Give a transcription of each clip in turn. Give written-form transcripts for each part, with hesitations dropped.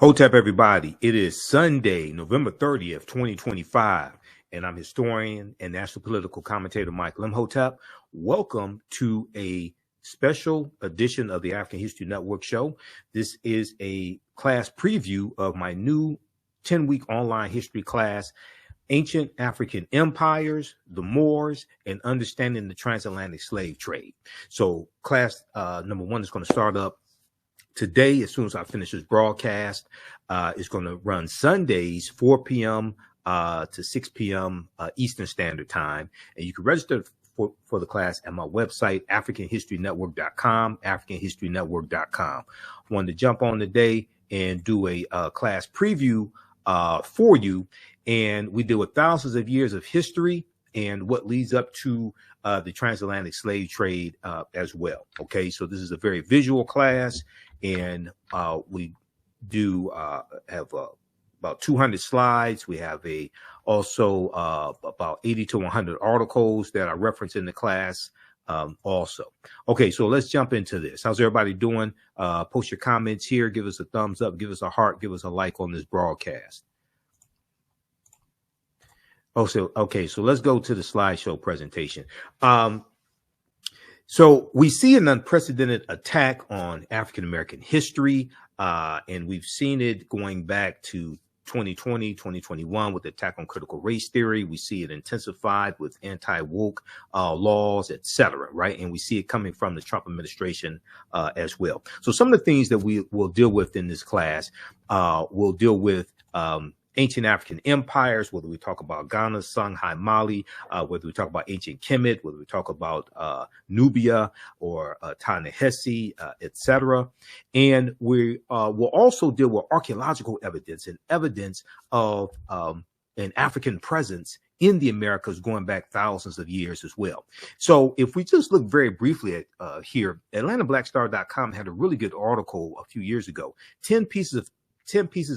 Hotep, everybody. It is Sunday, November 30th, 2025, and I'm historian and national political commentator Michael Imhotep. Welcome to a special edition of the African History Network show. This is a class preview of my new 10-week online history class, Ancient African Empires, the Moors, and Understanding the Transatlantic Slave Trade. So class number one is going to start up today, as soon as I finish this broadcast. It's going to run Sundays, 4 p.m. To 6 p.m. Eastern Standard Time. And you can register for the class at my website, AfricanHistoryNetwork.com, AfricanHistoryNetwork.com. I wanted to jump on today and do a class preview for you. And we deal with thousands of years of history and what leads up to the transatlantic slave trade as well. Okay, so this is a very visual class, and we do have about 200 slides. We have also about 80 to 100 articles that I reference in the class also. Okay, so let's jump into this. How's everybody doing? Post your comments here. Give us a thumbs up. Give us a heart. Give us a like on this broadcast. Okay, so let's go to the slideshow presentation. So we see an unprecedented attack on African-American history, and we've seen it going back to 2020, 2021 with the attack on critical race theory. We see it intensified with anti-woke laws, etc., right? And we see it coming from the Trump administration as well. So some of the things that we will deal with in this class, we'll deal with ancient African empires, whether we talk about Ghana, Songhai, Mali, whether we talk about ancient Kemet, whether we talk about Nubia or Ta-Nehisi, etc. And we will also deal with archaeological evidence and evidence of an African presence in the Americas going back thousands of years as well. So if we just look very briefly at here, AtlantaBlackStar.com had a really good article a few years ago, 10 pieces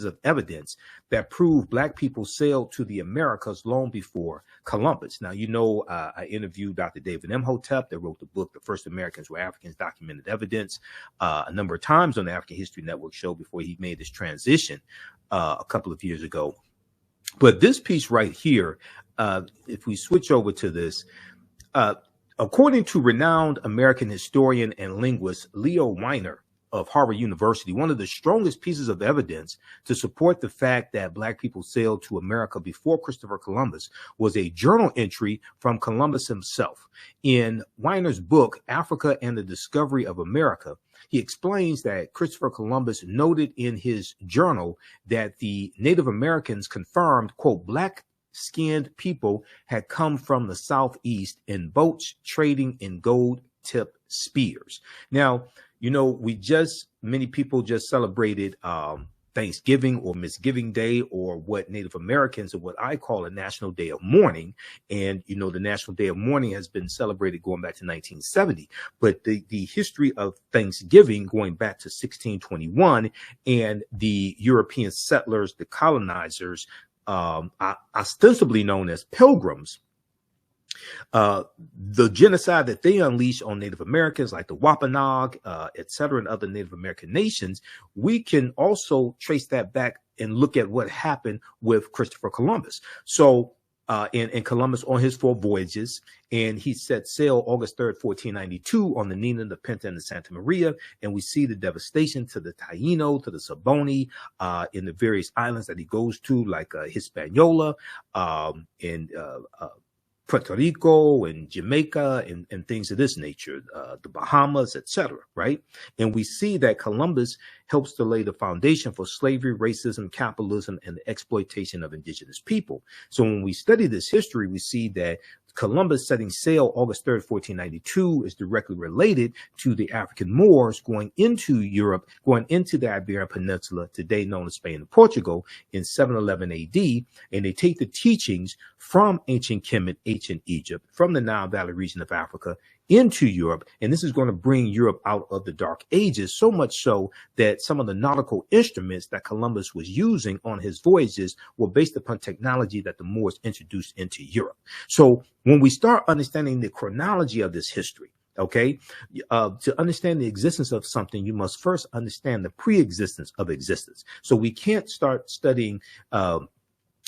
of evidence that prove Black people sailed to the Americas long before Columbus. Now, you know, I interviewed Dr. David Imhotep that wrote the book, The First Americans Were Africans, Documented Evidence, a number of times on the African History Network show before he made this transition a couple of years ago. But this piece right here, if we switch over to this, according to renowned American historian and linguist Leo Weiner of Harvard University, one of the strongest pieces of evidence to support the fact that Black people sailed to America before Christopher Columbus was a journal entry from Columbus himself. In Weiner's book, Africa and the Discovery of America, he explains that Christopher Columbus noted in his journal that the Native Americans confirmed, quote, Black-skinned people had come from the Southeast in boats trading in gold-tipped spears. Now, you know, many people just celebrated Thanksgiving or Misgiving Day, or what Native Americans, or what I call a National Day of Mourning. And, you know, the National Day of Mourning has been celebrated going back to 1970. But the history of Thanksgiving going back to 1621, and the European settlers, the colonizers, ostensibly known as pilgrims, the genocide that they unleashed on Native Americans like the Wampanoag, etc., and other Native American nations, we can also trace that back and look at what happened with Christopher Columbus. So in Columbus on his 4 voyages, and he set sail August 3rd, 1492 on the Nina, the Pinta, and the Santa Maria. And we see the devastation to the Taino, to the Saboni, in the various islands that he goes to, like Hispaniola, and Puerto Rico and Jamaica and things of this nature, the Bahamas, etc., right? And we see that Columbus helps to lay the foundation for slavery, racism, capitalism, and the exploitation of indigenous people. So when we study this history, we see that Columbus setting sail August 3rd, 1492 is directly related to the African Moors going into Europe, going into the Iberian Peninsula, today known as Spain and Portugal, in 711 AD. And they take the teachings from ancient Kemet, ancient Egypt, from the Nile Valley region of Africa into Europe. And this is going to bring Europe out of the Dark Ages, so much so that some of the nautical instruments that Columbus was using on his voyages were based upon technology that the Moors introduced into Europe. So when we start understanding the chronology of this history, Okay. To understand the existence of something, you must first understand the pre-existence of existence. So we can't start studying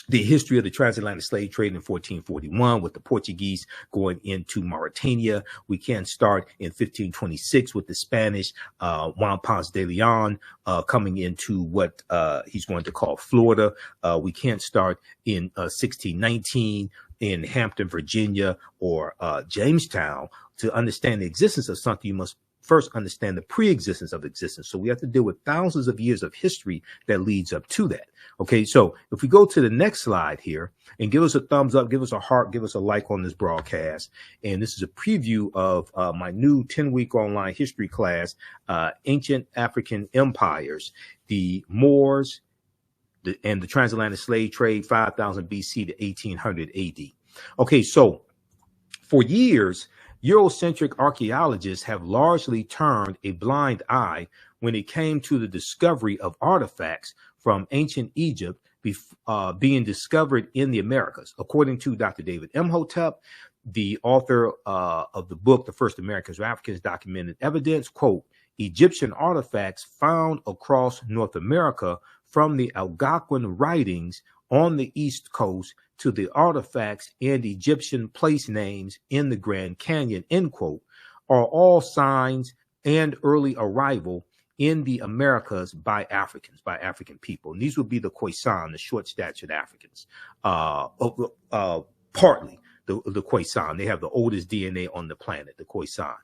the history of the transatlantic slave trade in 1441 with the Portuguese going into Mauritania. We can't start in 1526 with the Spanish, Juan Ponce de Leon, coming into what he's going to call Florida. We can't start in 1619 in Hampton, Virginia, or Jamestown. To understand the existence of something, you must first understand the pre-existence of existence. So we have to deal with thousands of years of history that leads up to that. Okay, so if we go to the next slide here and give us a thumbs up, give us a heart, give us a like on this broadcast. And this is a preview of my new 10-week online history class, Ancient African Empires, the Moors, and the transatlantic slave trade, 5000 BC to 1800 AD. Okay, so for years, Eurocentric archaeologists have largely turned a blind eye when it came to the discovery of artifacts from ancient Egypt being discovered in the Americas. According to Dr. David Imhotep, the author of the book, The First Americans or Africans Documented Evidence, quote, Egyptian artifacts found across North America from the Algonquin writings on the East Coast to the artifacts and Egyptian place names in the Grand Canyon, end quote, are all signs and early arrival in the Americas by Africans, by African people. And these would be the Khoisan, the short-statured Africans, partly the Khoisan. They have the oldest DNA on the planet, the Khoisan.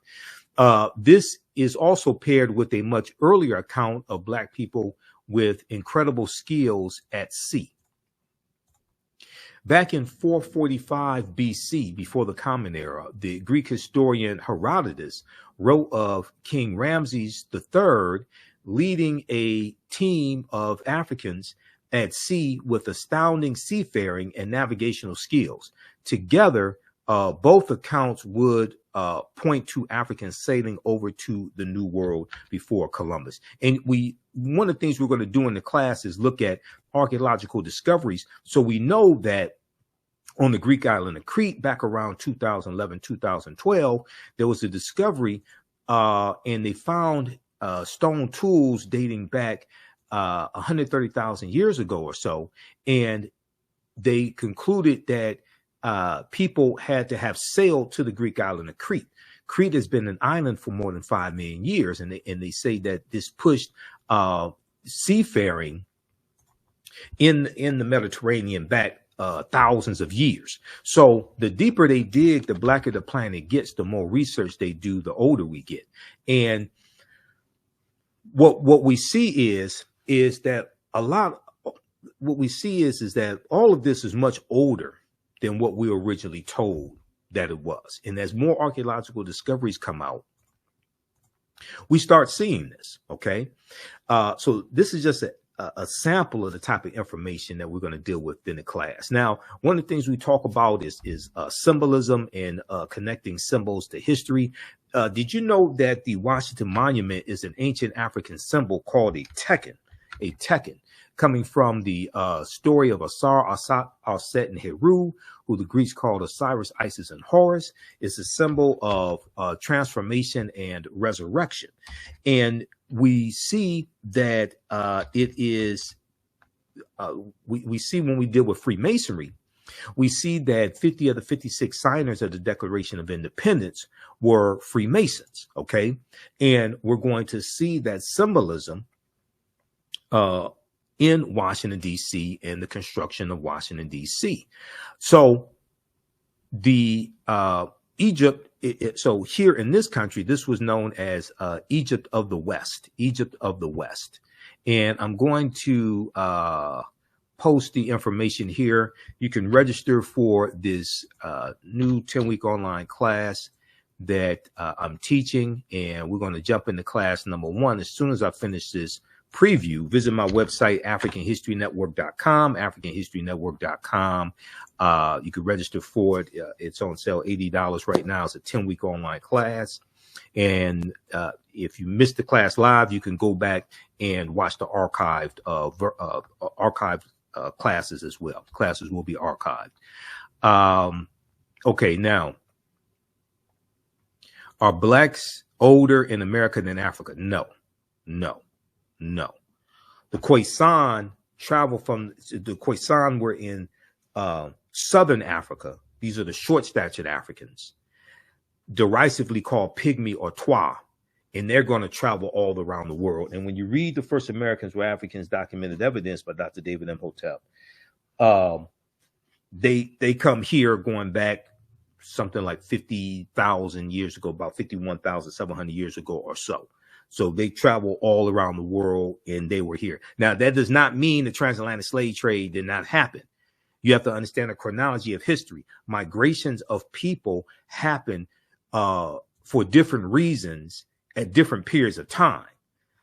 This is also paired with a much earlier account of Black people with incredible skills at sea. Back in 445 BC, before the Common Era, the Greek historian Herodotus wrote of King Ramses III leading a team of Africans at sea with astounding seafaring and navigational skills. Together, both accounts would point to Africans sailing over to the New World before Columbus. And one of the things we're going to do in the class is look at archaeological discoveries. So we know that on the Greek island of Crete, back around 2011, 2012, there was a discovery and they found stone tools dating back 130,000 years ago or so. And they concluded that people had to have sailed to the Greek island of Crete. Crete has been an island for more than 5 million years. And they say that this pushed seafaring in the Mediterranean back thousands of years. So the deeper they dig, the blacker the planet gets, the more research they do, the older we get. And what we see is that that all of this is much older than what we were originally told that it was. And as more archaeological discoveries come out, we start seeing this. Okay. So this is just a sample of the type of information that we're going to deal with in the class. Now, one of the things we talk about is symbolism and connecting symbols to history. Did you know that the Washington Monument is an ancient African symbol called a tekken? A tekken, coming from the story of Asar, Aset, and Heru, who the Greeks called Osiris, Isis, and Horus. Is a symbol of transformation and resurrection. And we see that it is, we see when we deal with Freemasonry, we see that 50 of the 56 signers of the Declaration of Independence were Freemasons, okay? And we're going to see that symbolism in Washington, D.C. and the construction of Washington, D.C. So the Egypt, so here in this country, this was known as Egypt of the West, Egypt of the West. And I'm going to post the information here. You can register for this new 10-week online class that I'm teaching. And we're going to jump into class number 1 as soon as I finish this preview. Visit my website, africanhistorynetwork.com, africanhistorynetwork.com. You can register for it. It's on sale, $80 right now. It's a 10-week online class. And if you missed the class live, you can go back and watch the archived classes as well. Classes will be archived. Okay, now, Are blacks older in America than Africa? No, no, no. The Khoisan traveled from the Khoisan were in southern Africa. These are the short-statured Africans, derisively called pygmy or twa, and they're going to travel all around the world. And when you read The First Americans Were Africans, Documented Evidence by Dr. David Imhotep, they come here going back something like 50,000 years ago, about 51,700 years ago or so. So they travel all around the world and they were here. Now, that does not mean the transatlantic slave trade did not happen. You have to understand the chronology of history. Migrations of people happen for different reasons at different periods of time.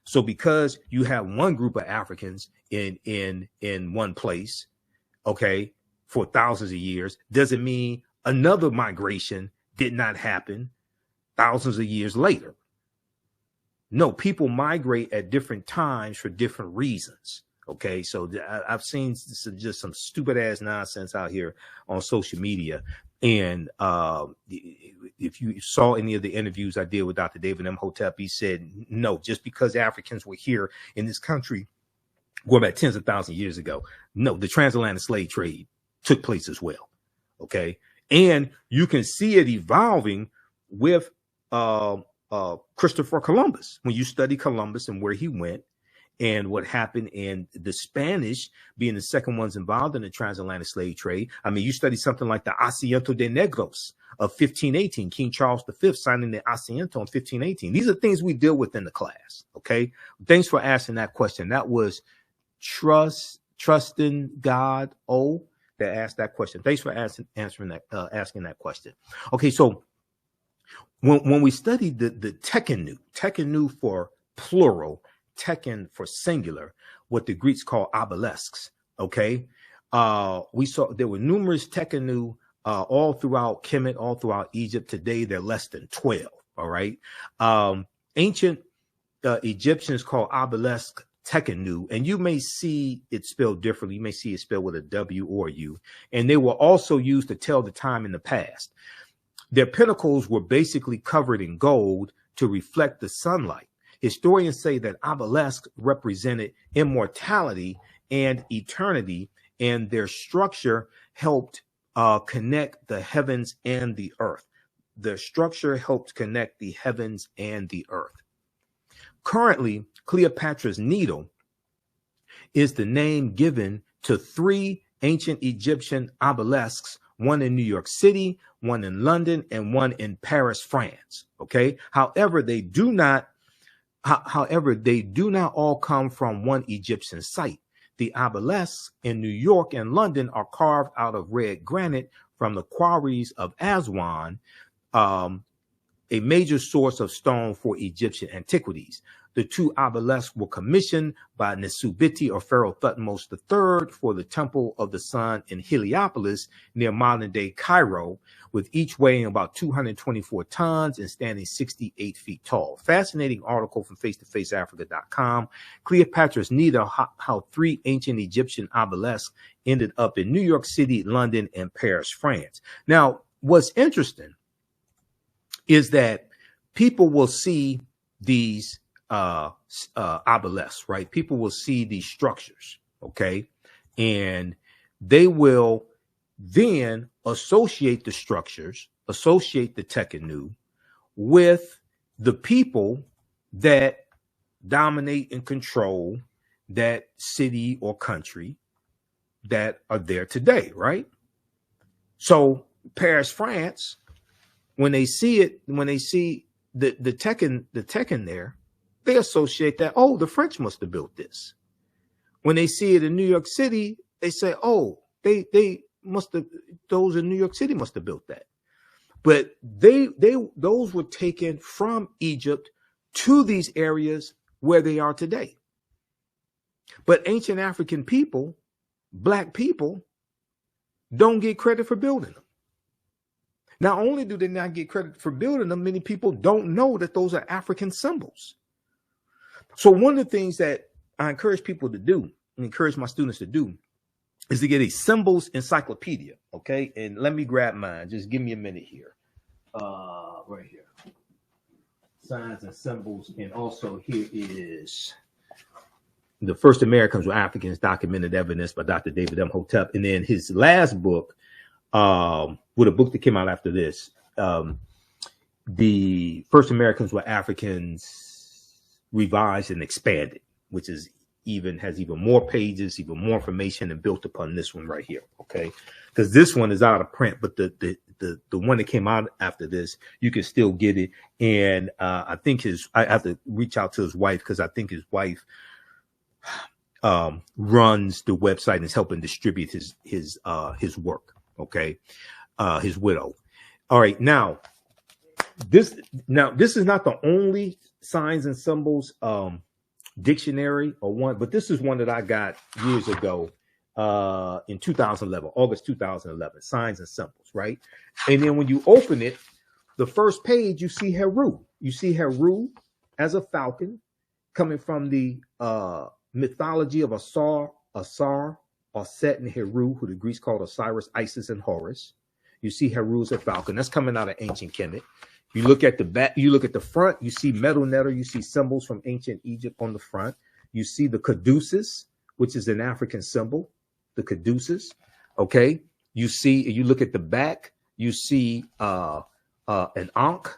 So because you have one group of Africans in one place, okay, for thousands of years, doesn't mean another migration did not happen thousands of years later. No, people migrate at different times for different reasons. Okay, so I've seen just some stupid ass nonsense out here on social media. And if you saw any of the interviews I did with Dr. David Imhotep, he said, no, just because Africans were here in this country going back tens of thousands of years ago, no, the transatlantic slave trade took place as well. Okay, and you can see it evolving with Christopher Columbus. When you study Columbus and where he went and what happened, and the Spanish being the second ones involved in the transatlantic slave trade. I mean, you study something like the Asiento de Negros of 1518, King Charles V signing the Asiento in 1518. These are things we deal with in the class. Okay, thanks for asking that question. That was Trusting God that asked that question. Thanks for asking that question. Okay, so when we studied the tekenu for plural, teken for singular, what the Greeks call obelisks, okay, we saw there were numerous tekenu all throughout Kemet, all throughout Egypt. Today they're less than 12. All right, ancient Egyptians called obelisk tekenu, and you may see it spelled differently. You may see it spelled with a W or U, and they were also used to tell the time in the past. Their pinnacles were basically covered in gold to reflect the sunlight. Historians say that obelisks represented immortality and eternity, and their structure helped connect the heavens and the earth. The structure helped connect the heavens and the earth. Currently, Cleopatra's Needle is the name given to 3 ancient Egyptian obelisks, one in New York City, one in London, and one in Paris, France. Okay. However, they do not all come from one Egyptian site. The obelisks in New York and London are carved out of red granite from the quarries of Aswan, a major source of stone for Egyptian antiquities. The 2 obelisks were commissioned by Nesubiti or Pharaoh Thutmose III for the Temple of the Sun in Heliopolis near modern-day Cairo, with each weighing about 224 tons and standing 68 feet tall. Fascinating article from FaceToFaceAfrica.com. Cleopatra's Needle, how 3 ancient Egyptian obelisks ended up in New York City, London, and Paris, France. Now, what's interesting is that people will see these obelisks, right? People will see these structures, okay? And they will then associate the structures, associate the tekenu with the people that dominate and control that city or country that are there today, right? So Paris, France, when they see it, when they see the teken there, they associate that, oh, the French must have built this. When they see it in New York City, they say, oh, they must have, those in New York City must have built that. But those were taken from Egypt to these areas where they are today. But ancient African people, black people, don't get credit for building them. Not only do they not get credit for building them, many people don't know that those are African symbols. So one of the things that I encourage people to do, and encourage my students to do, is to get a symbols encyclopedia, okay? And let me grab mine. Just give me a minute here. Right here. signs and symbols. And also here is The First Americans Were Africans, Documented Evidence by Dr. David Imhotep. And then his last book, with a book that came out after this, The First Americans Were Africans Revised and Expanded, which is has even more pages, even more information, and built upon this one right here. Okay, because this one is out of print, but the one that came out after this, you can still get it. And I think I have to reach out to his wife, because I think his wife runs the website and is helping distribute his work. Okay, his widow. All right, now this is not the only signs and symbols dictionary or one, but this is one that I got years ago in 2011, August 2011, signs and symbols, right? And then when you open it, the first page, you see Heru. You see Heru as a falcon coming from the mythology of Asar, Set, and Heru, who the Greeks called Osiris, Isis, and Horus. You see Heru as a falcon. That's coming out of ancient Kemet. You look at the back, you look at the front, you see metal netter, you see symbols from ancient Egypt on the front. You see the caduceus, which is an African symbol, the caduceus. Okay. You look at the back, you see an ankh,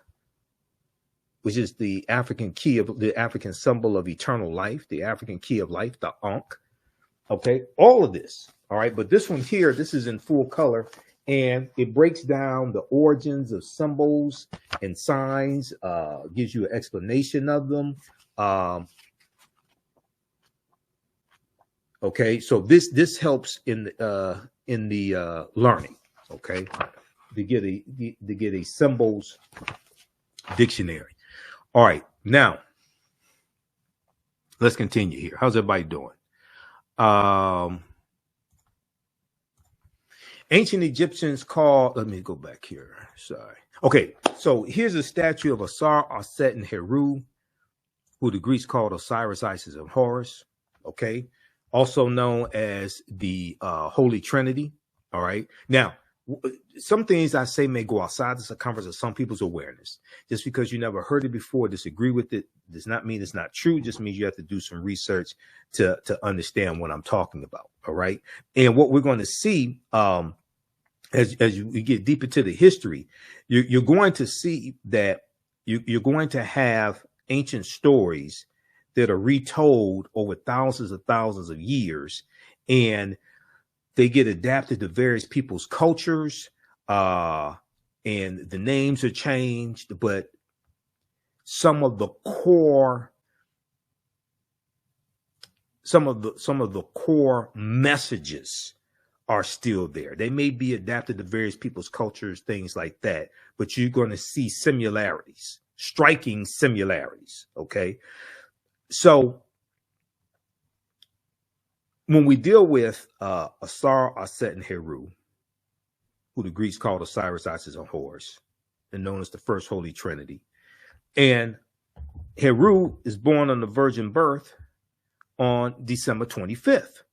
which is the African symbol of eternal life, the African key of life, the ankh. Okay. All of this. All right. But this one here, this is in full color. And it breaks down the origins of symbols and signs, gives you an explanation of them. Okay, so this helps in the learning. Okay, to get a symbols dictionary. All right, now let's continue here. How's everybody doing? Ancient Egyptians called, let me go back here. Sorry. Okay, so here's a statue of Asar, Set, and Heru, who the Greeks called Osiris, Isis, and Horus. Okay, also known as the Holy Trinity. All right. Now, some things I say may go outside the circumference of some people's awareness. Just because you never heard it before, disagree with it, does not mean it's not true. Just means you have to do some research to understand what I'm talking about. All right. And what we're going to see, as we get deeper into the history, you're going to see that you're going to have ancient stories that are retold over thousands of years, and they get adapted to various people's cultures, and the names are changed, but some of the core messages are still there. They may be adapted to various people's cultures, things like that, but you're going to see similarities, striking similarities. Okay. So when we deal with Asar, Set, and Heru, who the Greeks called Osiris, Isis, and Horus, and known as the First Holy Trinity, and Heru is born on the virgin birth on December 25th.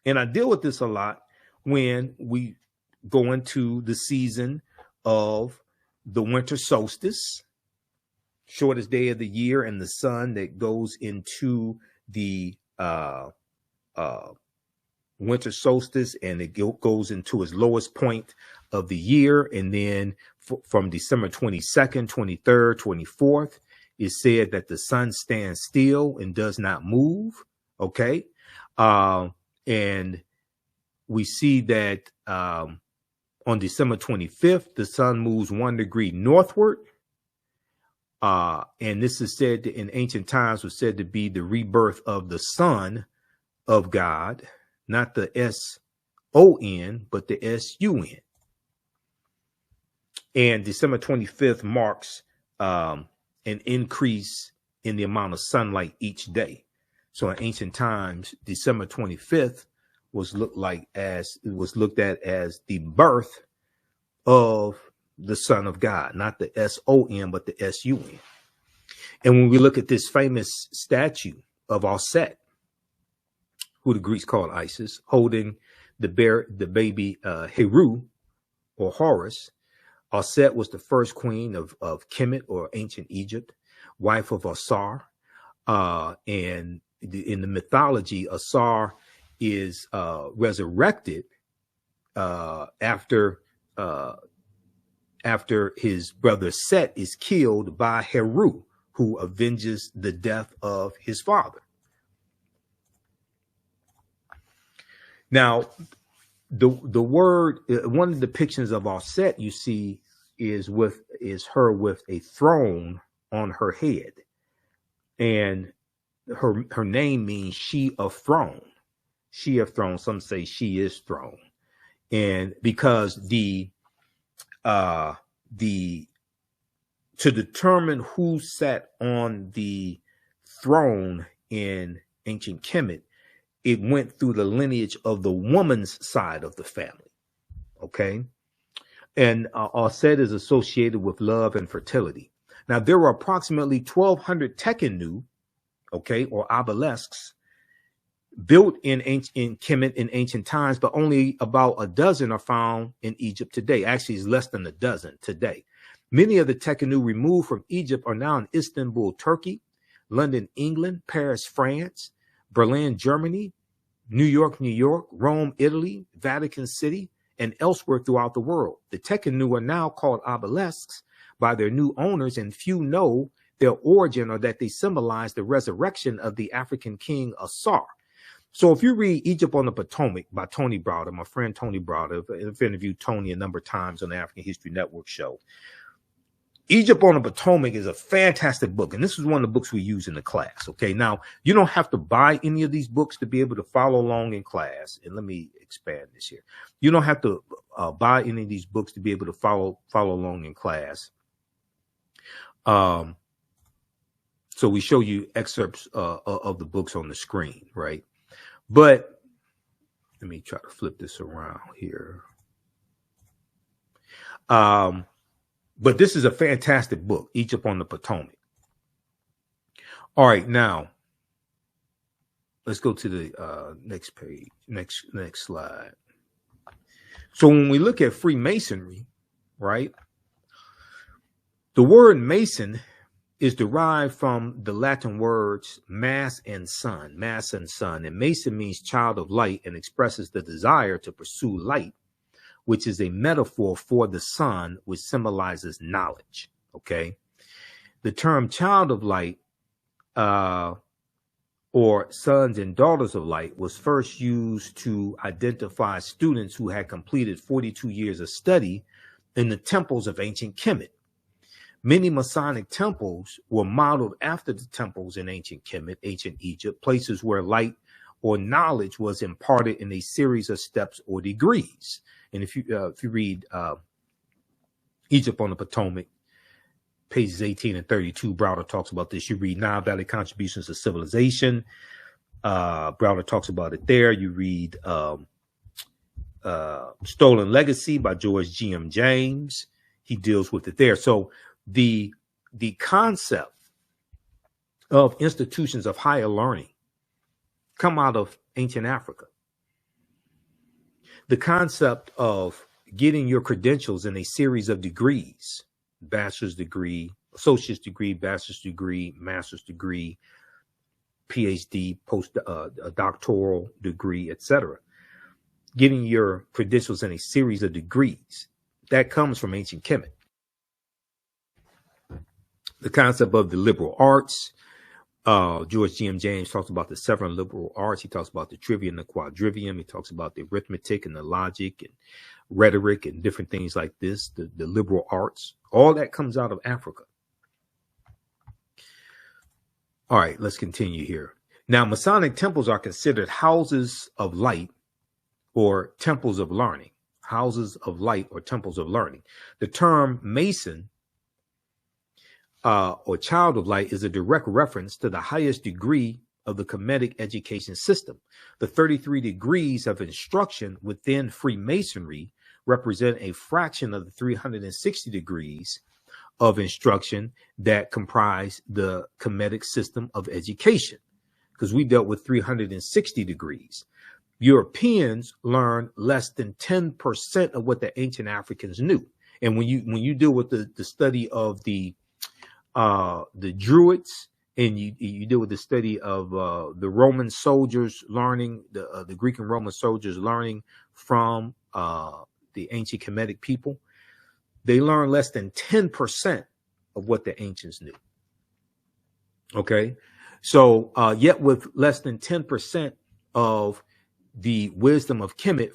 And I deal with this a lot when we go into the season of the winter solstice, shortest day of the year, and the sun that goes into the winter solstice, and it goes into its lowest point of the year. And then from December 22nd, 23rd, 24th, it's said that the sun stands still and does not move. Okay. And we see that on December 25th, the sun moves 1 degree northward. And this is said to, in ancient times, was said to be the rebirth of the Son of God, not the S-O-N, but the S-U-N. And December 25th marks an increase in the amount of sunlight each day. So in ancient times, December 25th was looked at as the birth of the Son of God, not the S-O-N, but the S-U-N. And when we look at this famous statue of Set, who the Greeks called Isis, holding the baby Heru or Horus, Set was the first queen of Kemet, or ancient Egypt. wife of Asar. And in the mythology, Asar is resurrected after his brother Set is killed by Heru, who avenges the death of his father. Now, the word, one of the depictions of Set you see is her with a throne on her head, and her name means she of throne. She of throne. Some say she is throne, and because to determine who sat on the throne in ancient Kemet, it went through the lineage of the woman's side of the family. Okay. And Set is associated with love and fertility. Now, there were approximately 1,200 tekenu, okay, or obelisks built in Kemet in ancient times, but only about a dozen are found in Egypt today. Actually, it's less than a dozen today. Many of the tekenu removed from Egypt are now in Istanbul, Turkey, London, England, Paris, France, Berlin, Germany, New York, Rome, Italy, Vatican City, and elsewhere throughout the world. The tekenu are now called obelisks by their new owners, and few know their origin or that they symbolize the resurrection of the African king Asar. So if you read Egypt on the Potomac by Tony Browder, my friend Tony Browder, I've interviewed Tony a number of times on the African History Network show. Egypt on the Potomac is a fantastic book, and this is one of the books we use in the class. Okay, now you don't have to buy any of these books to be able to follow along in class. And let me expand this here. You don't have to buy any of these books to be able to follow along in class. So we show you excerpts of the books on the screen, right? But let me try to flip this around here. But this is a fantastic book, Egypt on the Potomac. All right, now let's go to the next page, next slide. So when we look at Freemasonry, right, the word Mason is derived from the Latin words mass and sun, and Mason means child of light and expresses the desire to pursue light, which is a metaphor for the sun, which symbolizes knowledge. Okay. The term child of light, or sons and daughters of light, was first used to identify students who had completed 42 years of study in the temples of ancient Kemet. Many Masonic temples were modeled after the temples in ancient Kemet, ancient Egypt, places where light or knowledge was imparted in a series of steps or degrees. And if you read Egypt on the Potomac, pages 18 and 32, Browder talks about this. You read Nile Valley Contributions to Civilization. Browder talks about it there. You read Stolen Legacy by George G.M. James. He deals with it there. So the concept of institutions of higher learning come out of ancient Africa. The concept of getting your credentials in a series of degrees, bachelor's degree, associate's degree, bachelor's degree, master's degree, PhD, doctoral degree, etc. Getting your credentials in a series of degrees, that comes from ancient Kemet. The concept of the liberal arts, George G.M. James talks about the 7 liberal arts. He talks about the trivium and the quadrivium. He talks about the arithmetic and the logic and rhetoric and different things like this, the liberal arts. All that comes out of Africa. All right, let's continue here. Now, Masonic temples are considered houses of light or temples of learning. Houses of light or temples of learning. The term Mason or child of light is a direct reference to the highest degree of the Kemetic education system. The 33 degrees of instruction within Freemasonry represent a fraction of the 360 degrees of instruction that comprise the Kemetic system of education, because we dealt with 360 degrees. Europeans learned less than 10% of what the ancient Africans knew. And when you deal with the study of the the Druids, and you deal with the study of the Roman soldiers learning, the Greek and Roman soldiers learning from the ancient Kemetic people. They learned less than 10% of what the ancients knew. Okay, so yet with less than 10% of the wisdom of Kemet,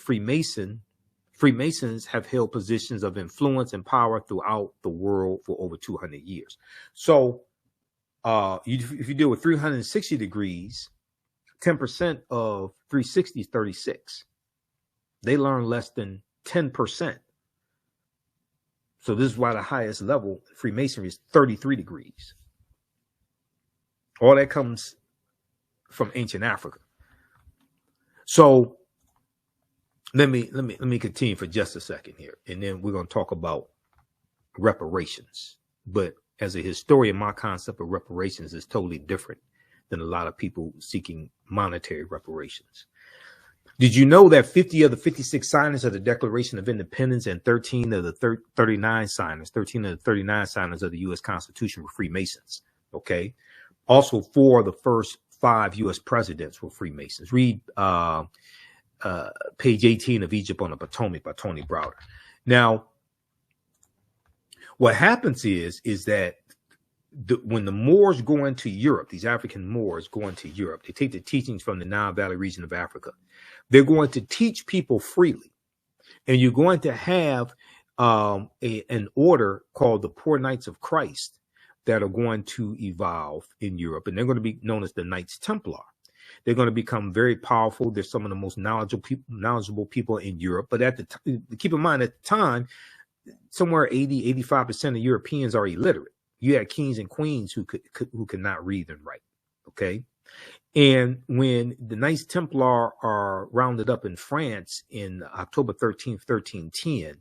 Freemasons have held positions of influence and power throughout the world for over 200 years. So if you deal with 360 degrees, 10% of 360 is 36. They learn less than 10%. So this is why the highest level Freemasonry is 33 degrees. All that comes from ancient Africa. So let me continue for just a second here, and then we're going to talk about reparations. But as a historian, my concept of reparations is totally different than a lot of people seeking monetary reparations. Did you know that 50 of the 56 signers of the Declaration of Independence and 13 of the 39 signers of the U.S. Constitution were Freemasons? Okay. Also, 4 of the first 5 U.S. presidents were Freemasons. Read page 18 of Egypt on the Potomac by Tony Browder. Now, what happens is that when the Moors go into Europe, these African Moors go into Europe, they take the teachings from the Nile Valley region of Africa. They're going to teach people freely. And you're going to have an order called the Poor Knights of Christ that are going to evolve in Europe. And they're going to be known as the Knights Templar. They're going to become very powerful. They're some of the most knowledgeable people in Europe. But keep in mind, at the time, somewhere 85% of Europeans are illiterate. You had kings and queens who could not read and write. Okay. And when the Knights Templar are rounded up in France in October 13th, 1310,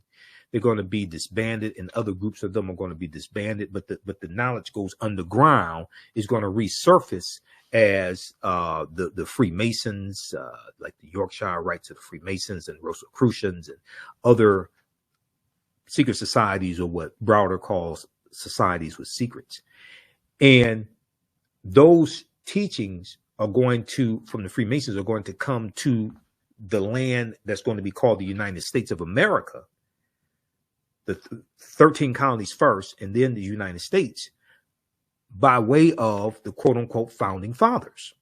they're going to be disbanded, and other groups of them are going to be disbanded. But the knowledge goes underground, is going to resurface as the Freemasons, like the Yorkshire Rites of the Freemasons and Rosicrucians and other secret societies, or what Browder calls societies with secrets. And those teachings are going to, from the Freemasons, are going to come to the land that's going to be called the United States of America, the 13 colonies first, and then the United States, by way of the quote unquote founding fathers.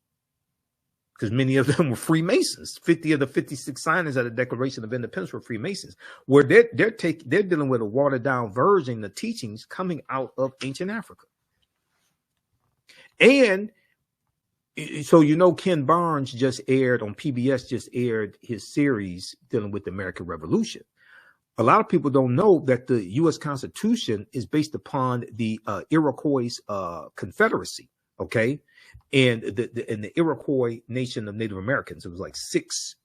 Because many of them were Freemasons. 50 of the 56 signers of the Declaration of Independence were Freemasons, where they're dealing with a watered down version of teachings coming out of ancient Africa. And so, Ken Barnes just aired on PBS, just aired his series dealing with the American Revolution. A lot of people don't know that the U.S. Constitution is based upon the Iroquois Confederacy, okay? And the Iroquois nation of Native Americans, it was like 6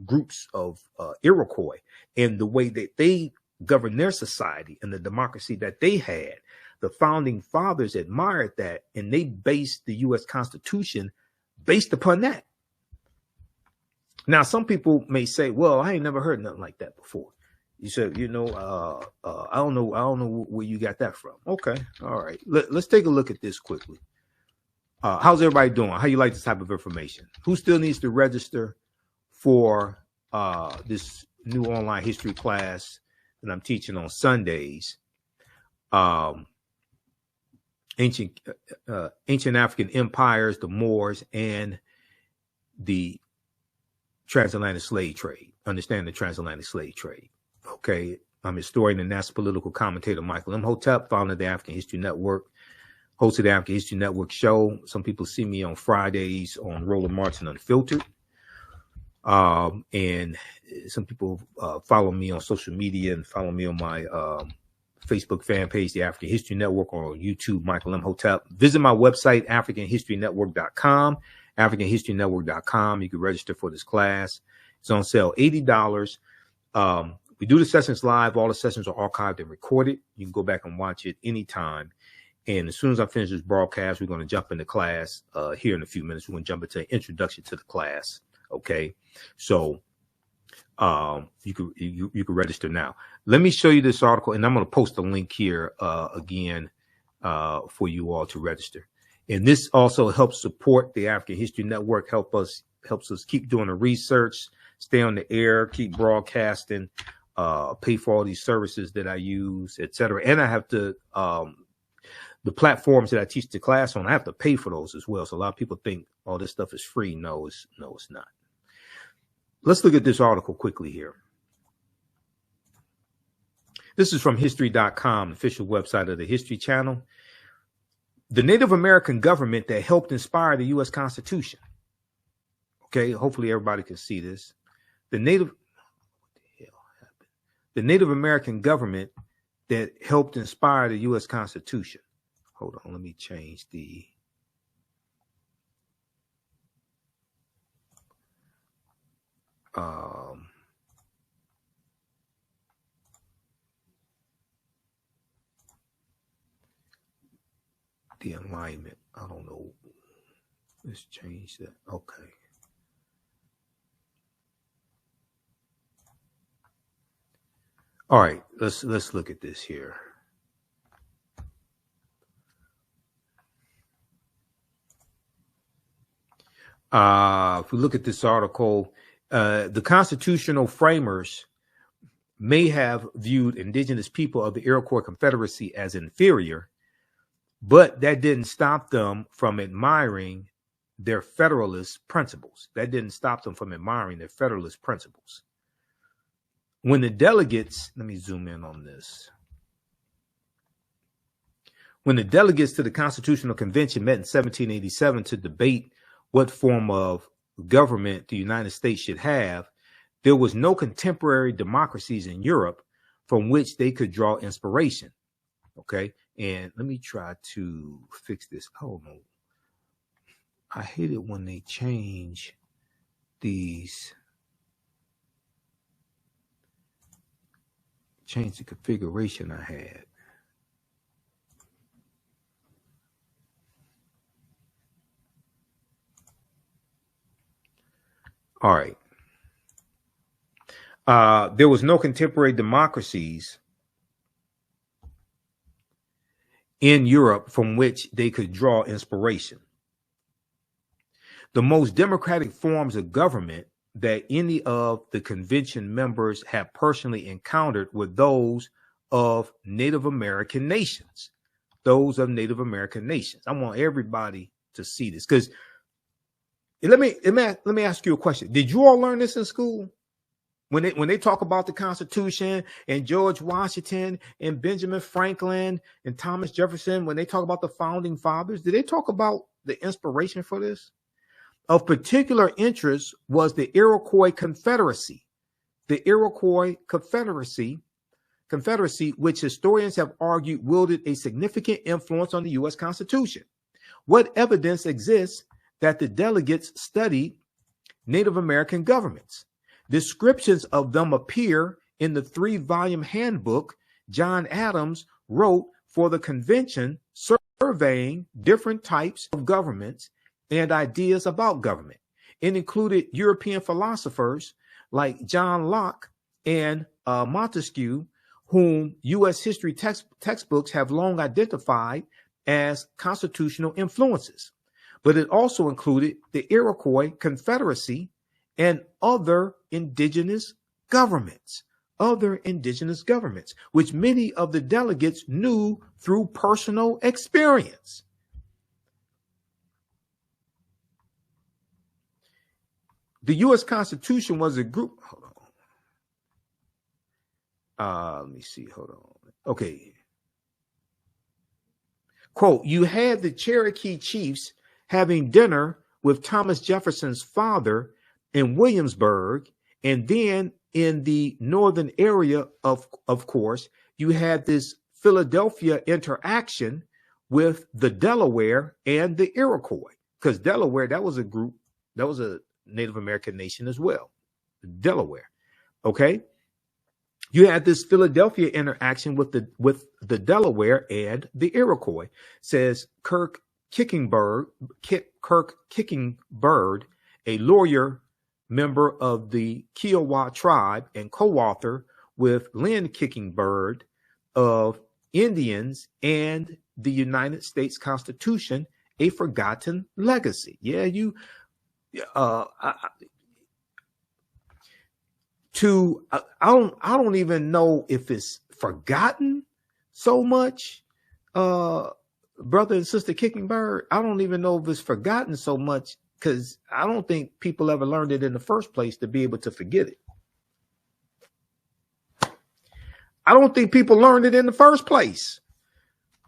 groups of Iroquois. And the way that they governed their society and the democracy that they had, the founding fathers admired that, and they based the U.S. Constitution based upon that. Now, some people may say, well, I ain't never heard nothing like that before. You said, I don't know where you got that from. Okay. All right. Let's take a look at this quickly. How's everybody doing? How you like this type of information? Who still needs to register for this new online history class that I'm teaching on Sundays? Ancient African empires, the Moors, and the transatlantic slave trade. Understand the transatlantic slave trade. Okay, I'm historian and national political commentator Michael Imhotep, founder of the African History Network, host of the African History Network show. Some people see me on Fridays on Roland Martin Unfiltered. And some people follow me on social media and follow me on my Facebook fan page, the African History Network, or on YouTube, Michael Imhotep. Visit my website, AfricanHistoryNetwork.com, AfricanHistoryNetwork.com. You can register for this class. It's on sale, $80. We do the sessions live. All the sessions are archived and recorded. You can go back and watch it anytime. And as soon as I finish this broadcast, we're going to jump into class here in a few minutes. We're going to jump into an introduction to the class. Okay. So you can register now. Let me show you this article, and I'm going to post a link here again for you all to register. And this also helps support the African History Network, helps us keep doing the research, stay on the air, keep broadcasting, pay for all these services that I use, etc. And I have to, the platforms that I teach the class on, I have to pay for those as well. So a lot of people think, oh, this stuff is free. No, it's not. Let's look at this article quickly here. This is from history.com, the official website of the History Channel. The Native American government that helped inspire the U.S. Constitution. Okay, hopefully everybody can see this. The Native American government that helped inspire the U.S. Constitution. Hold on, let me change the alignment. I don't know. Let's change that. Okay. All right, let's look at this here. If we look at this article, the constitutional framers may have viewed indigenous people of the Iroquois Confederacy as inferior, but that didn't stop them from admiring their Federalist principles. When the delegates, let me zoom in on this. When the delegates to the Constitutional Convention met in 1787 to debate what form of government the United States should have, there was no contemporary democracies in Europe from which they could draw inspiration. Okay. And let me try to fix this. Oh, no. I hate it when they change the configuration I had. All right. There was no contemporary democracies in Europe from which they could draw inspiration. The most democratic forms of government that any of the convention members had personally encountered were those of Native American nations. I want everybody to see this, because let me ask you a question. Did you all learn this in school? When they talk about the Constitution and George Washington and Benjamin Franklin and Thomas Jefferson, when they talk about the founding fathers, did they talk about the inspiration for this? Of particular interest was the Iroquois Confederacy. The Iroquois Confederacy, which historians have argued wielded a significant influence on the U.S. Constitution. What evidence exists that the delegates studied Native American governments? Descriptions of them appear in the 3-volume handbook John Adams wrote for the convention, surveying different types of governments and ideas about government. It included European philosophers like John Locke and Montesquieu, whom U.S. history textbooks have long identified as constitutional influences. But it also included the Iroquois Confederacy and other indigenous governments, which many of the delegates knew through personal experience. The U.S. Constitution was a group. Hold on. Let me see. Hold on. Okay. Quote, you had the Cherokee chiefs having dinner with Thomas Jefferson's father in Williamsburg, and then in the northern area of course, you had this Philadelphia interaction with the Delaware and the Iroquois, because Delaware, that was a group, that was a Native American nation as well, Delaware. Okay, you had this Philadelphia interaction with the Delaware and the Iroquois. Says Kirk Kickingbird, a lawyer member of the Kiowa tribe and co-author with Lynn Kickingbird of Indians and the United States Constitution a forgotten legacy. Yeah, I don't even know if it's forgotten so much, brother and sister Kicking Bird. I don't even know if it's forgotten so much, because I don't think people ever learned it in the first place to be able to forget it. I don't think people learned it in the first place.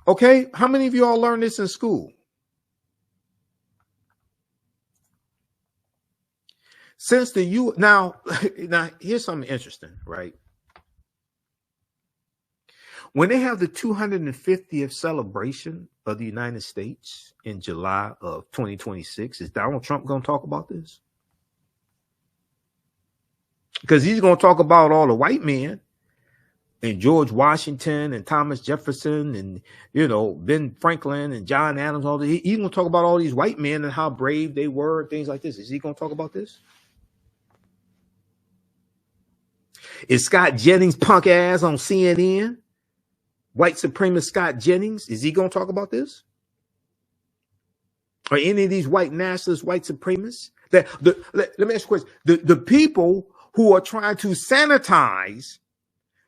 Okay, how many of you all learned this in school? Since now here's something interesting, right? When they have the 250th celebration of the United States in July of 2026, is Donald Trump going to talk about this? Because he's going to talk about all the white men and George Washington and Thomas Jefferson and, Ben Franklin and John Adams. He's going to talk about all these white men and how brave they were and things like this. Is he going to talk about this? Is Scott Jennings' punk ass on CNN, white supremacist Scott Jennings, is he going to talk about this? Or any of these white nationalists, white supremacists? Let me ask you a question. The people who are trying to sanitize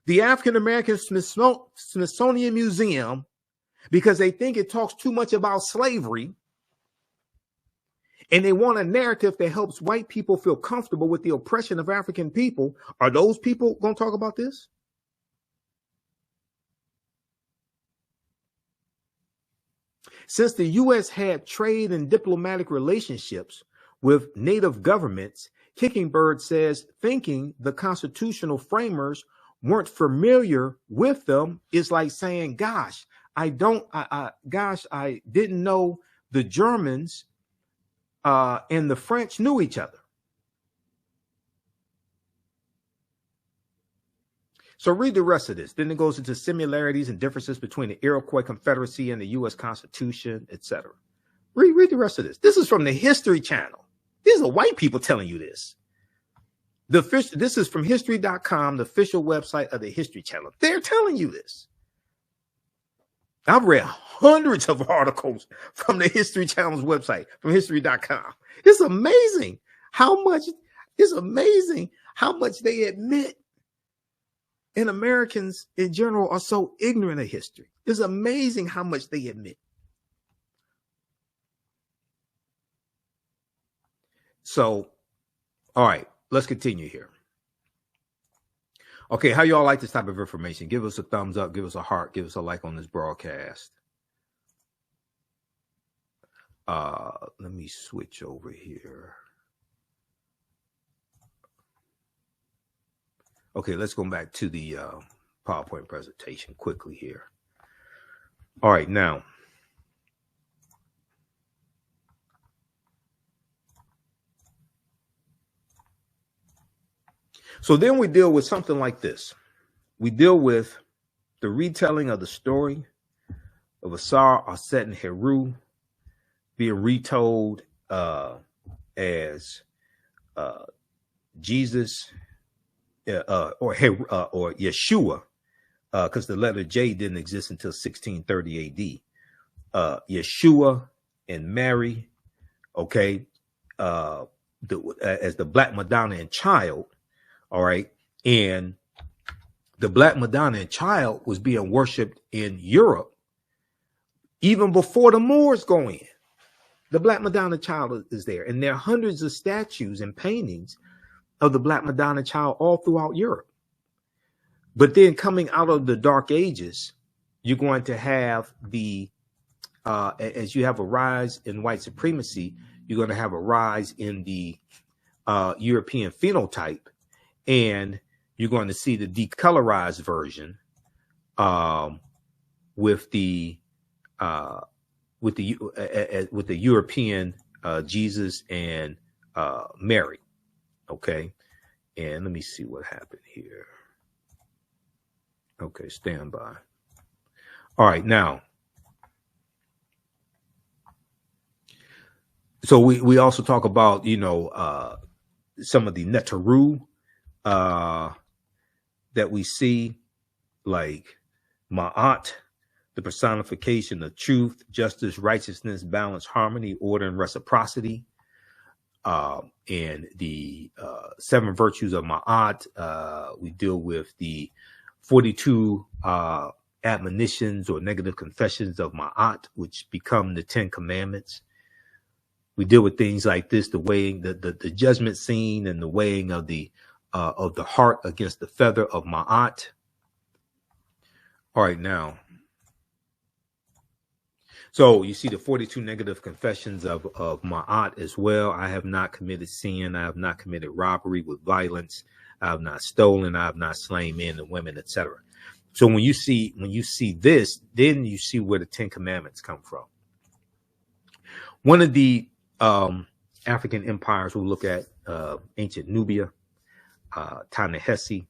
the African American Smithsonian Museum because they think it talks too much about slavery, and they want a narrative that helps white people feel comfortable with the oppression of African people. Are those people going to talk about this? Since the U.S. had trade and diplomatic relationships with native governments, Kickingbird says thinking the constitutional framers weren't familiar with them is like saying, gosh, I didn't know the Germans and the French knew each other. So read the rest of this. Then it goes into similarities and differences between the Iroquois Confederacy and the U.S. Constitution, etc. Read the rest of this. This is from the History Channel. These are white people telling you this. This is from history.com, the official website of the History Channel. They're telling you this. I've read hundreds of articles from the History Channel's website, from history.com. It's amazing how much they admit, and Americans in general are so ignorant of history. It's amazing how much they admit. So, all right, let's continue here. Okay, how y'all like this type of information? Give us a thumbs up, give us a heart, give us a like on this broadcast. Let me switch over here. Okay, let's go back to the PowerPoint presentation quickly here. All right, now. So then we deal with something like this. We deal with the retelling of the story of Asar, Aset, and Heru being retold as Jesus or Yeshua, because the letter J didn't exist until 1630 AD. Yeshua and Mary, okay, as the Black Madonna and Child. All right. And the Black Madonna and Child was being worshipped in Europe even before the Moors go in. The Black Madonna Child is there. And there are hundreds of statues and paintings of the Black Madonna Child all throughout Europe. But then coming out of the Dark Ages, you're going to have as you have a rise in white supremacy, you're going to have a rise in the European phenotype. And you're going to see the decolorized version with the European Jesus and Mary. Okay, and let me see what happened here. Okay, stand by. All right, now. So we also talk about some of the Neteru that we see, like Ma'at, the personification of truth, justice, righteousness, balance, harmony, order, and reciprocity. And the 7 virtues of Ma'at. We deal with the 42 admonitions or negative confessions of Ma'at, which become the 10 commandments. We deal with things like this, the weighing, the judgment scene, and the weighing of the heart against the feather of Ma'at. All right, now. So you see the 42 negative confessions of Ma'at as well. I have not committed sin. I have not committed robbery with violence. I have not stolen. I have not slain men and women, etc. So when you see this, then you see where the 10 commandments come from. One of the African empires we'll look at, ancient Nubia, Ta-Nehesi,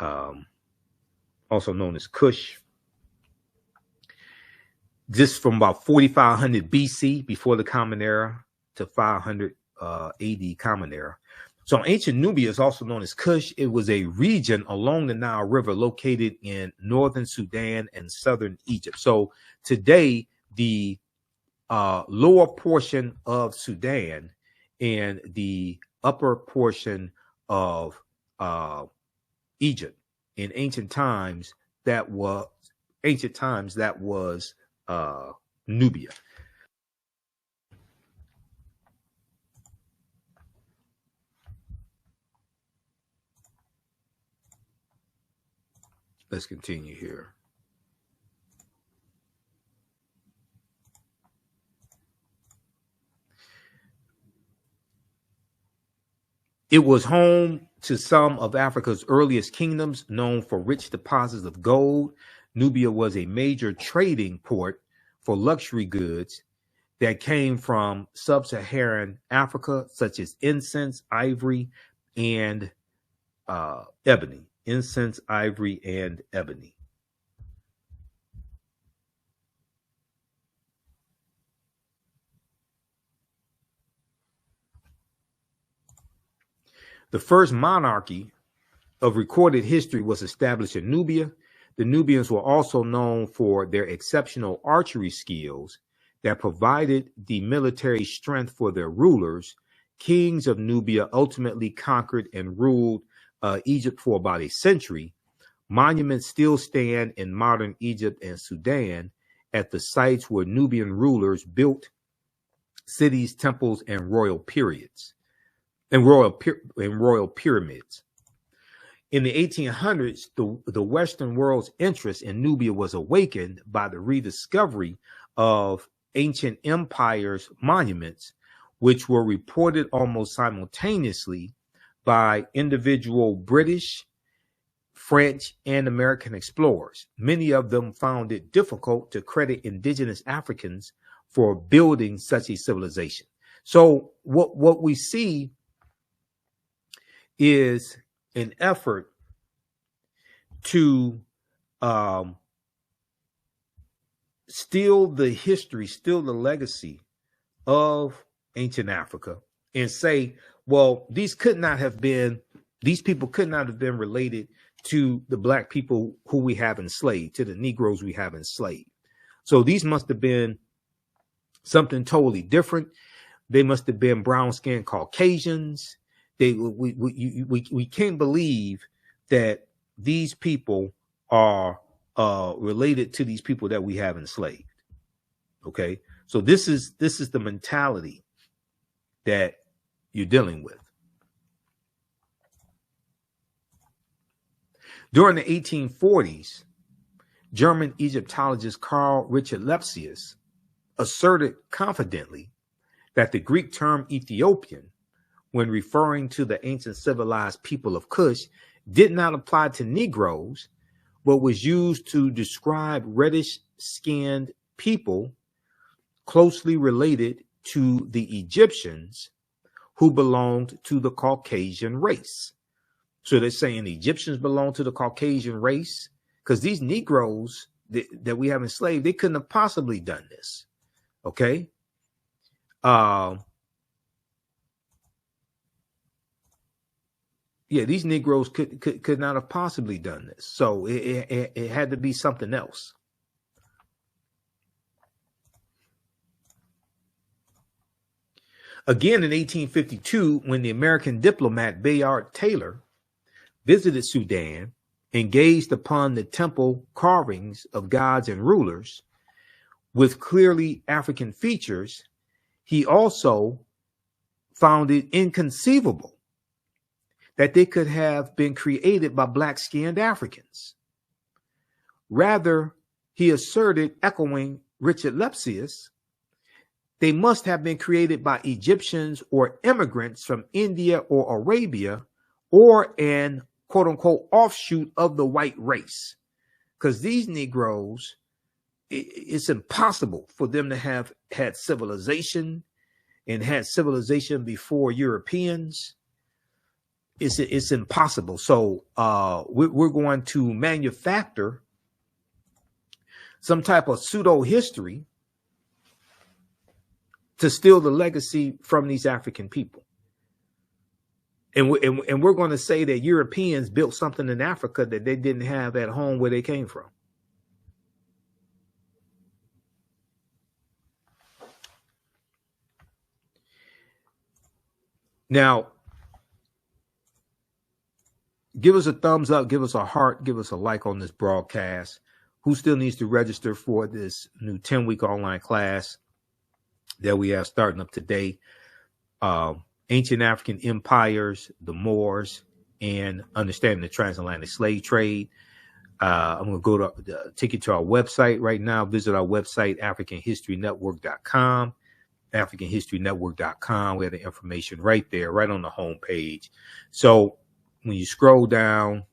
also known as Kush. This from about 4500 BC, before the Common Era, to 500 AD Common Era. So ancient Nubia is also known as Kush. It was a region along the Nile River located in northern Sudan and southern Egypt. So today, the lower portion of Sudan and the upper portion of Egypt. In ancient times, that was Nubia. Let's continue here. It was home to some of Africa's earliest kingdoms, known for rich deposits of gold. Nubia was a major trading port for luxury goods that came from sub-Saharan Africa, such as incense, ivory, and ebony. Incense, ivory, and ebony. The first monarchy of recorded history was established in Nubia. The Nubians were also known for their exceptional archery skills that provided the military strength for their rulers. Kings of Nubia ultimately conquered and ruled Egypt for about a century. Monuments still stand in modern Egypt and Sudan at the sites where Nubian rulers built cities, temples, and royal pyramids. In the 1800s, the Western world's interest in Nubia was awakened by the rediscovery of ancient empires' monuments, which were reported almost simultaneously by individual British, French, and American explorers. Many of them found it difficult to credit indigenous Africans for building such a civilization. So what we see is an effort to steal the history, steal the legacy of ancient Africa and say, well, these people could not have been related to the black people who we have enslaved, to the Negroes we have enslaved. So these must have been something totally different. They must have been brown-skinned Caucasians. We can't believe that these people are related to these people that we have enslaved. Okay, so this is the mentality that you're dealing with. During the 1840s, German Egyptologist Carl Richard Lepsius asserted confidently that the Greek term Ethiopian, when referring to the ancient civilized people of Kush, did not apply to Negroes, but was used to describe reddish-skinned people closely related to the Egyptians who belonged to the Caucasian race. So they're saying the Egyptians belong to the Caucasian race, because these Negroes that we have enslaved, they couldn't have possibly done this. Okay. Yeah, these Negroes could not have possibly done this. So it had to be something else. Again, in 1852, when the American diplomat Bayard Taylor visited Sudan and gazed upon the temple carvings of gods and rulers with clearly African features, he also found it inconceivable that they could have been created by black-skinned Africans. Rather, he asserted, echoing Richard Lepsius, they must have been created by Egyptians or immigrants from India or Arabia, or an quote-unquote offshoot of the white race. Because these Negroes, it's impossible for them to have had civilization and had civilization before Europeans. It's impossible. So we're going to manufacture some type of pseudo history to steal the legacy from these African people. And we're going to say that Europeans built something in Africa that they didn't have at home where they came from. Now, give us a thumbs up, give us a heart, give us a like on this broadcast. Who still needs to register for this new 10-week online class that we have starting up today? Ancient African empires, the Moors, and understanding the transatlantic slave trade. I'm going to take you to our website right now. Visit our website, AfricanHistoryNetwork.com. AfricanHistoryNetwork.com. We have the information right there, right on the home page. So when you scroll down,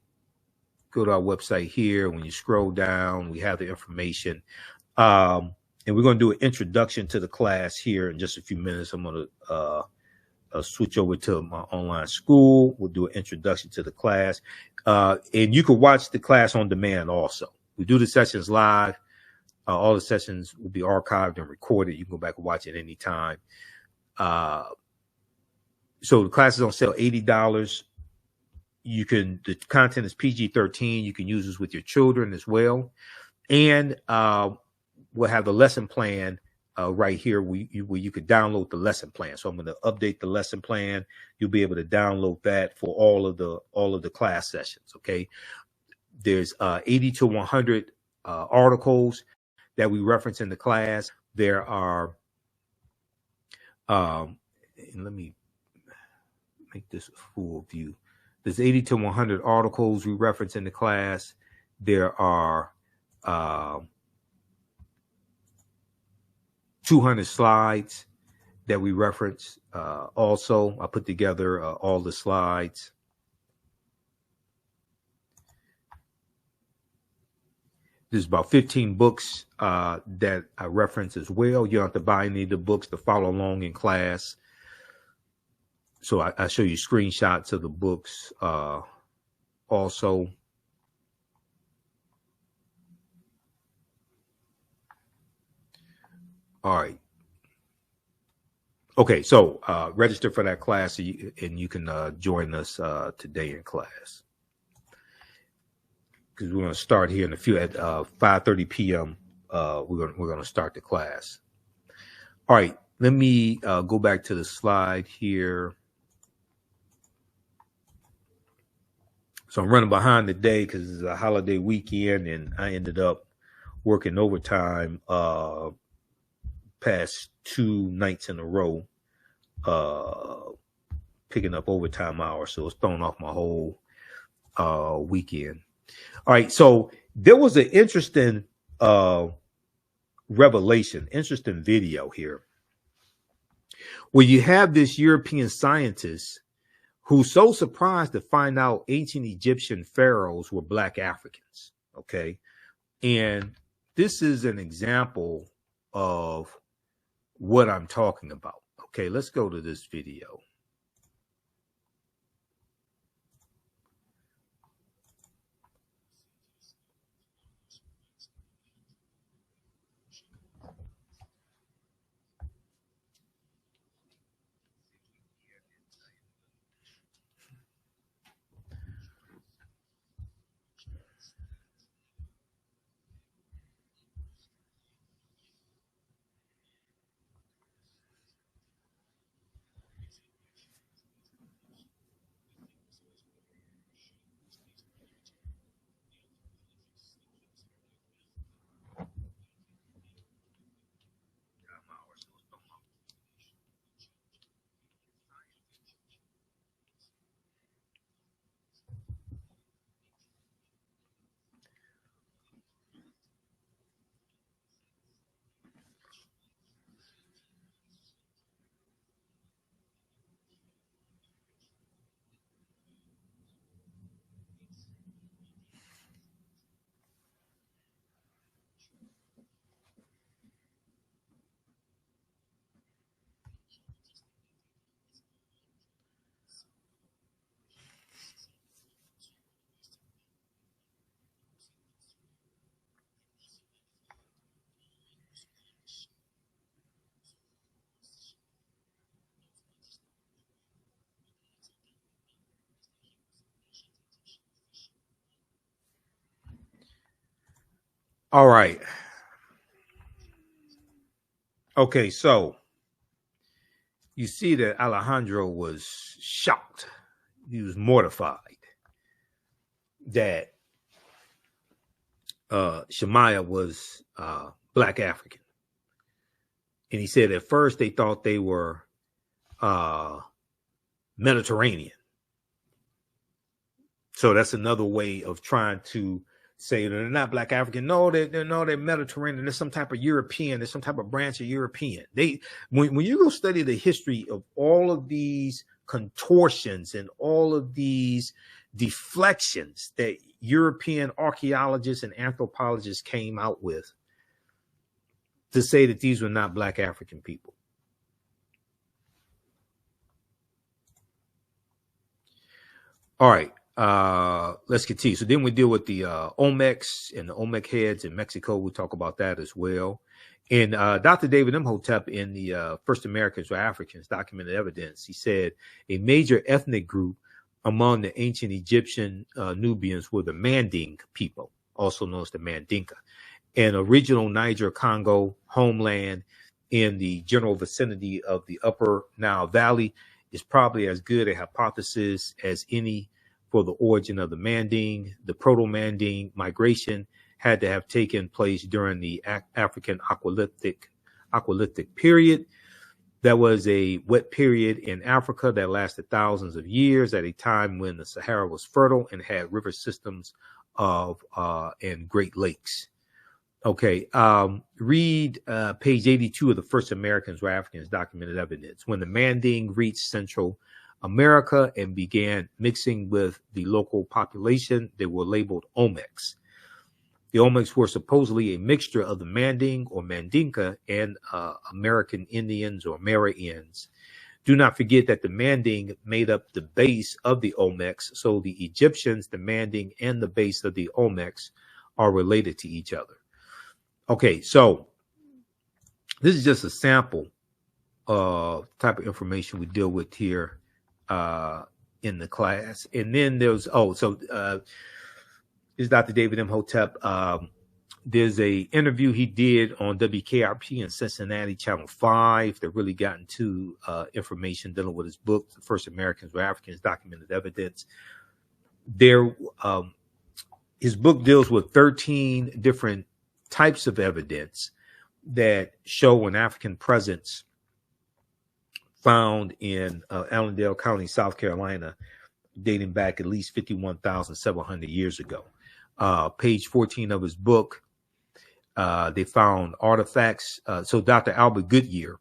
go to our website here. When you scroll down, we have the information. And we're going to do an introduction to the class here in just a few minutes. I'm going to switch over to my online school. We'll do an introduction to the class. And you can watch the class on demand also. We do the sessions live. All the sessions will be archived and recorded. You can go back and watch it anytime. So the class is on sale, $80. The content is PG-13. You can use this with your children as well. And we'll have the lesson plan right here where you could download the lesson plan. So I'm going to update the lesson plan. You'll be able to download that for all of the class sessions. Okay. There's 80 to 100 articles that we reference in the class. There are, and let me make this a full view. There's 80 to 100 articles we reference in the class. There are 200 slides that we reference. Also, I put together all the slides. There's about 15 books that I reference as well. You don't have to buy any of the books to follow along in class. So I show you screenshots of the books also. All right. Okay, so register for that class and you can join us today in class. Because we're going to start here in a few at 5:30 p.m. We're going to start the class. All right, let me go back to the slide here. So I'm running behind today because it's a holiday weekend, and I ended up working overtime past 2 nights in a row, picking up overtime hours. So it's thrown off my whole weekend. All right. So there was an interesting revelation, interesting video here where you have this European scientist who's so surprised to find out ancient Egyptian pharaohs were Black Africans. Okay. And this is an example of what I'm talking about. Okay, let's go to this video. All right. Okay, so you see that Alejandro was shocked. He was mortified that Shemaiah was Black African. And he said at first they thought they were Mediterranean. So that's another way of trying to say they're not Black African. No, they're Mediterranean. There's some type of European. There's some type of branch of European. When you go study the history of all of these contortions and all of these deflections that European archaeologists and anthropologists came out with to say that these were not Black African people. All right. Let's continue. So then we deal with the Olmecs and the Olmec heads in Mexico. We'll talk about that as well. And Dr. David Imhotep in the First Americans or Africans documented evidence. He said a major ethnic group among the ancient Egyptian Nubians were the Manding people, also known as the Mandinka, and original Niger Congo homeland in the general vicinity of the Upper Nile Valley is probably as good a hypothesis as any for the origin of the Manding. The Proto-Manding migration had to have taken place during the African Aquilithic period. That was a wet period in Africa that lasted thousands of years at a time when the Sahara was fertile and had river systems and Great Lakes. Okay, read page 82 of the First Americans or Africans documented evidence. When the Manding reached Central America and began mixing with the local population, they were labeled Olmecs. The Olmecs were supposedly a mixture of the Manding or Mandinka and American Indians or Amerindians. Do not forget that the Manding made up the base of the Olmecs, so the Egyptians, the Manding, and the base of the Olmecs are related to each other. Okay, so this is just a sample of type of information we deal with here in the class. And then there's, this is Dr. David Imhotep. There's a interview he did on WKRP in Cincinnati, Channel 5, that really got into information dealing with his book, The First Americans or Africans, Documented Evidence. His book deals with 13 different types of evidence that show an African presence found in Allendale County, South Carolina, dating back at least 51,700 years ago. Page 14 of his book, they found artifacts. So Dr. Albert Goodyear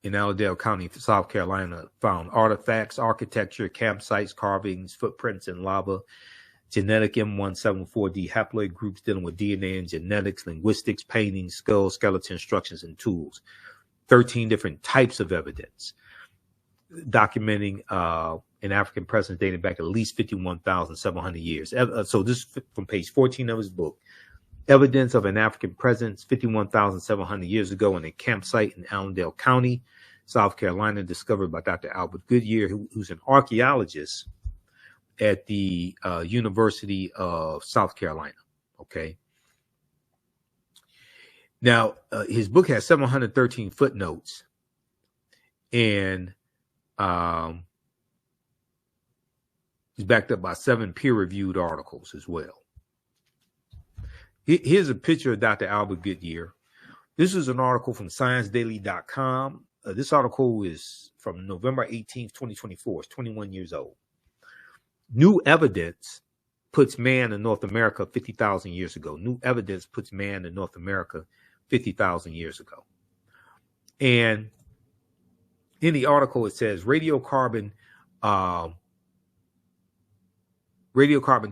in Allendale County, South Carolina, found artifacts, architecture, campsites, carvings, footprints in lava, genetic M174D haploid groups dealing with DNA and genetics, linguistics, paintings, skulls, skeleton instructions, and tools. 13 different types of evidence documenting an African presence dating back at least 51,700 years. So this is from page 14 of his book. Evidence of an African presence 51,700 years ago in a campsite in Allendale County, South Carolina, discovered by Dr. Albert Goodyear, who's an archaeologist at the University of South Carolina. Okay. Now, his book has 713 footnotes, and he's backed up by 7 peer-reviewed articles as well. Here's a picture of Dr. Albert Goodyear. This is an article from ScienceDaily.com. This article is from November 18th, 2024. It's 21 years old. New evidence puts man in North America 50,000 years ago. New evidence puts man in North America 50,000 years ago. And in the article, it says radiocarbon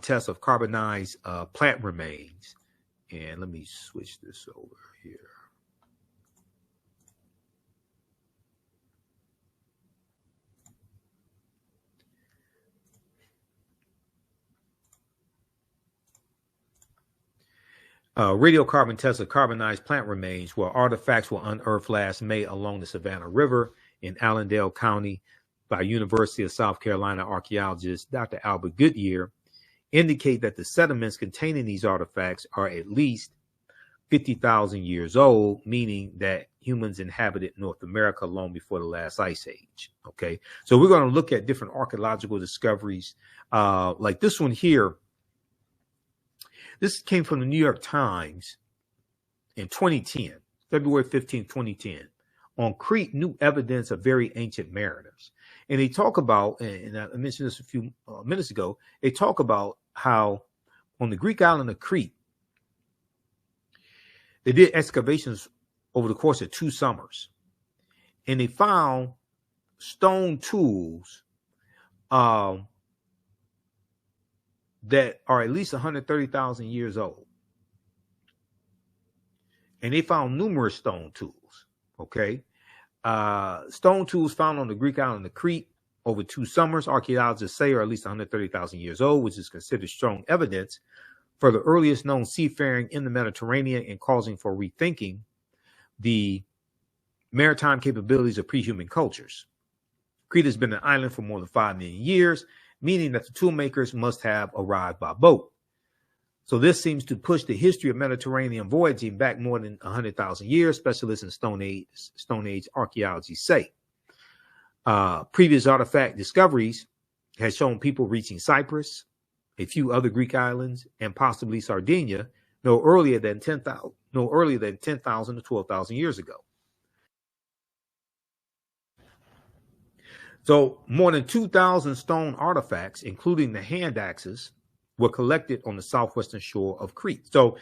tests of carbonized plant remains. And let me switch this over here. Radiocarbon tests of carbonized plant remains where artifacts were unearthed last May along the Savannah River in Allendale County by University of South Carolina archaeologist Dr. Albert Goodyear indicate that the sediments containing these artifacts are at least 50,000 years old, meaning that humans inhabited North America long before the last ice age. Okay, so we're going to look at different archaeological discoveries, like this one here. This came from the New York Times in 2010, February 15, 2010. On Crete, new evidence of very ancient mariners. And they talk about, and I mentioned this a few minutes ago, they talk about how on the Greek island of Crete, they did excavations over the course of 2 summers. And they found stone tools that are at least 130,000 years old. And they found numerous stone tools, okay? Stone tools found on the Greek island of Crete over 2 summers, archaeologists say are at least 130,000 years old, which is considered strong evidence for the earliest known seafaring in the Mediterranean and causing for rethinking the maritime capabilities of pre-human cultures. Crete has been an island for more than 5 million years, meaning that the tool makers must have arrived by boat. So this seems to push the history of Mediterranean voyaging back more than 100,000 years, specialists in Stone Age archaeology say. Previous artifact discoveries has shown people reaching Cyprus, a few other Greek islands, and possibly Sardinia no earlier than 10,000 to 12,000 years ago. So more than 2,000 stone artifacts, including the hand axes, were collected on the southwestern shore of Crete. So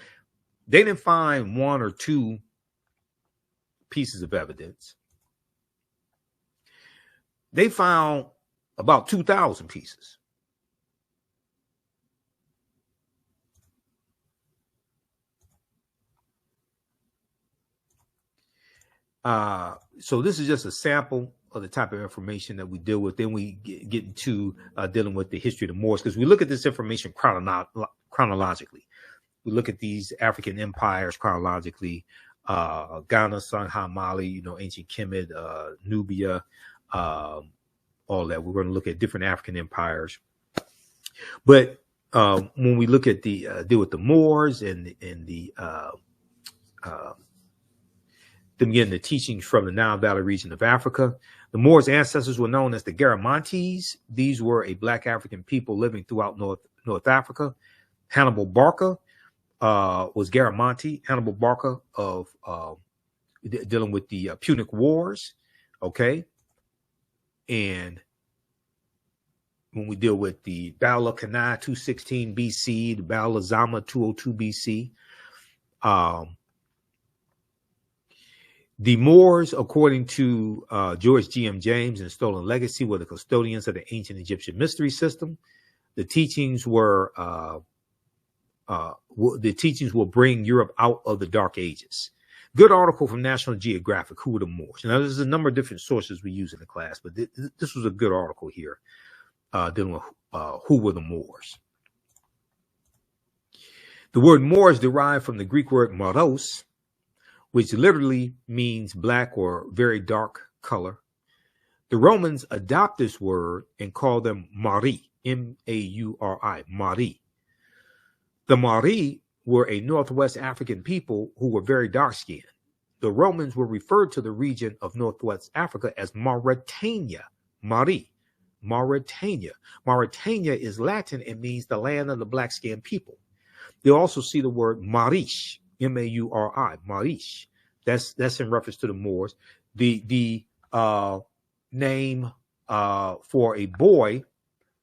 they didn't find 1 or 2 pieces of evidence. They found about 2,000 pieces. So this is just a sample of the type of information that we deal with. Then we get into dealing with the history of the Moors, because we look at this information chronologically. We look at these African empires chronologically: Ghana, Sangha, Mali, ancient Kemet, Nubia, all that. We're going to look at different African empires. But when we look at the deal with the Moors and the them getting the teachings from the Nile Valley region of Africa. The Moors' ancestors were known as the Garamantes. These were a Black African people living throughout North Africa. Hannibal Barca was Garamanti. Hannibal Barca of dealing with the Punic Wars, okay? And when we deal with the Battle of Cannae, 216 BC, the Battle of Zama, 202 BC, the Moors, according to George G.M. James and Stolen Legacy, were the custodians of the ancient Egyptian mystery system. The teachings were will bring Europe out of the Dark Ages. Good article from National Geographic. Who were the Moors? Now, there's a number of different sources we use in the class, but this was a good article here dealing with who were the Moors. The word Moor is derived from the Greek word moros, which literally means black or very dark color. The Romans adopt this word and call them Mari, M-A-U-R-I, Mari. The Mari were a Northwest African people who were very dark-skinned. The Romans were referred to the region of Northwest Africa as Mauritania, Mari, Mauritania. Mauritania is Latin and means the land of the black-skinned people. They also see the word Marish, M-A-U-R-I, Marish. That's in reference to the Moors. The name for a boy,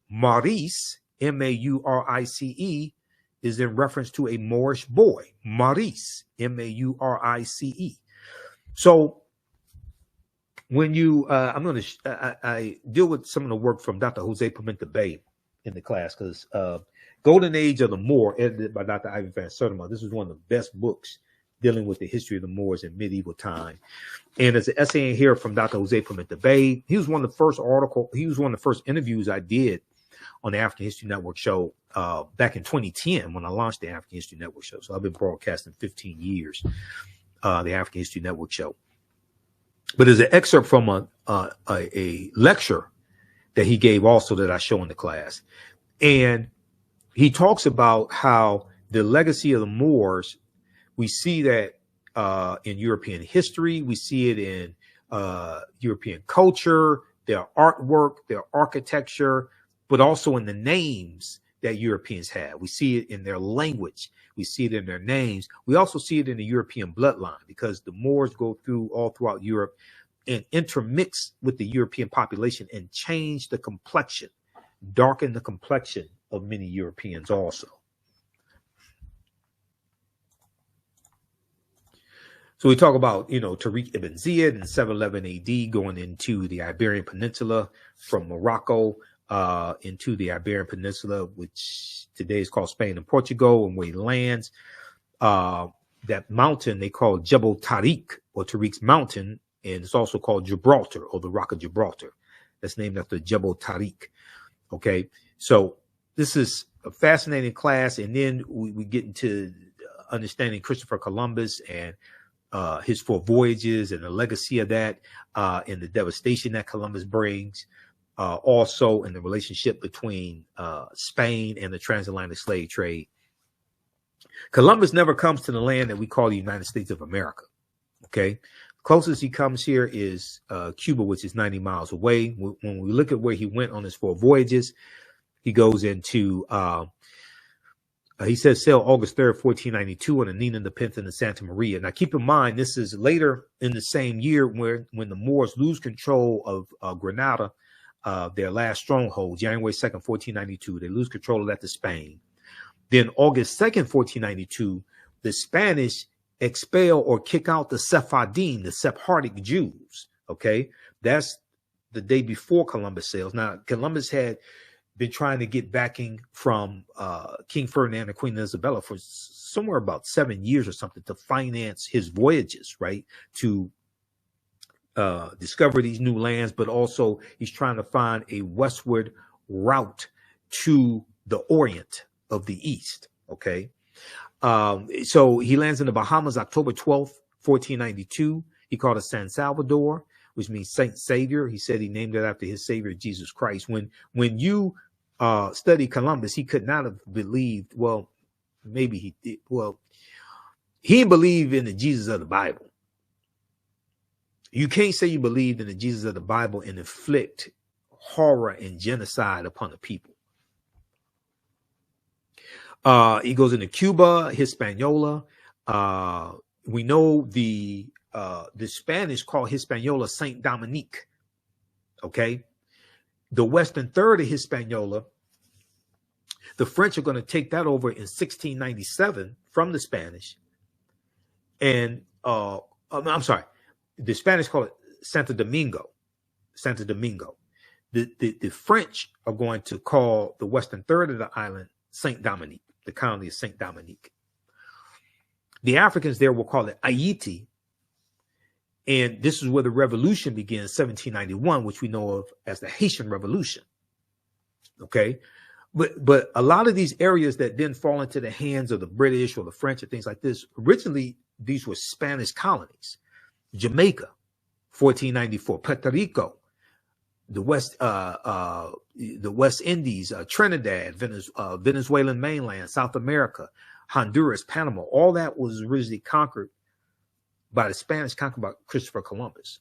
Maurice, M-A-U-R-I-C-E, is in reference to a Moorish boy, Maurice, M-A-U-R-I-C-E. So when you, I deal with some of the work from Dr. Jose Pimenta Bay in the class, because Golden Age of the Moor, edited by Dr. Ivan Van Sertima. This is one of the best books dealing with the history of the Moors in medieval time. And there's an essay in here from Dr. Jose Pimenta Bay. He was one of the first interviews I did on the African History Network show back in 2010 when I launched the African History Network show. So I've been broadcasting 15 years, the African History Network show. But there's an excerpt from a lecture that he gave also that I show in the class. And he talks about how the legacy of the Moors, we see that in European history, we see it in European culture, their artwork, their architecture, but also in the names that Europeans have. We see it in their language. We see it in their names. We also see it in the European bloodline, because the Moors go through all throughout Europe and intermix with the European population and change the complexion, darken the complexion of many Europeans also. So we talk about, Tariq ibn Ziyad in 711 AD going into the Iberian Peninsula from Morocco into the Iberian Peninsula, which today is called Spain and Portugal, and where he lands. That mountain they call Jebel Tariq, or Tariq's mountain, and it's also called Gibraltar, or the Rock of Gibraltar. That's named after Jebel Tariq. Okay, so this is a fascinating class, and then we get into understanding Christopher Columbus and his 4 voyages and the legacy of that, and the devastation that Columbus brings. Also in the relationship between Spain and the transatlantic slave trade. Columbus never comes to the land that we call the United States of America. Okay. Closest he comes here is Cuba, which is 90 miles away. When we look at where he went on his 4 voyages, he goes into, he says, sail August 3rd, 1492 on the Nina, the Pinta, and the Santa Maria. Now, keep in mind, this is later in the same year when the Moors lose control of Granada, their last stronghold, January 2nd, 1492. They lose control of that to Spain. Then August 2nd, 1492, the Spanish expel or kick out the Sephardim, the Sephardic Jews. Okay, that's the day before Columbus sails. Now, Columbus had been trying to get backing from King Ferdinand and Queen Isabella for somewhere about 7 years or something to finance his voyages, right? To discover these new lands, but also he's trying to find a westward route to the Orient of the East. Okay. So he lands in the Bahamas, October 12th, 1492. He called it San Salvador, which means Saint Savior. He said he named it after his Savior, Jesus Christ. When you study Columbus, he could not have believed, well, maybe he did. Well, he didn't believe in the Jesus of the Bible. You can't say you believed in the Jesus of the Bible and inflict horror and genocide upon the people. He goes into Cuba, Hispaniola. We know the Spanish call Hispaniola Saint Dominique. Okay. The western third of Hispaniola, the French are going to take that over in 1697 from the Spanish. And I'm sorry, the Spanish call it Santo Domingo. Santo Domingo. The French are going to call the western third of the island Saint Dominique, the colony of Saint Dominique. The Africans there will call it Haiti. And this is where the revolution begins, 1791, which we know of as the Haitian Revolution. Okay. But a lot of these areas that then fall into the hands of the British or the French or things like this, originally these were Spanish colonies. Jamaica, 1494, Puerto Rico, the West Indies, Trinidad, Venezuelan mainland, South America, Honduras, Panama, all that was originally conquered by the Spanish, conquered by Christopher Columbus.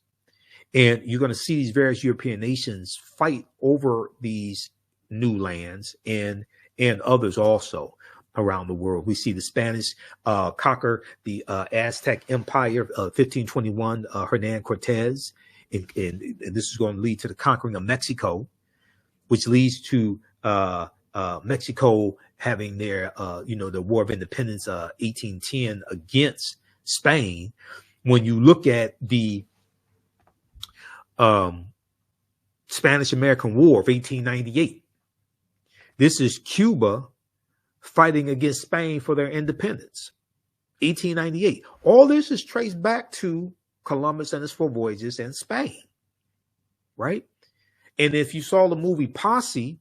And you're going to see these various European nations fight over these new lands and others also around the world. We see the Spanish conquer the Aztec Empire of 1521, Hernan Cortez. And this is going to lead to the conquering of Mexico, which leads to Mexico having their, the War of Independence, 1810 against Spain. When you look at the Spanish-American War of 1898, this is Cuba fighting against Spain for their independence. 1898. All this is traced back to Columbus and his 4 voyages in Spain, right? And if you saw the movie Posse,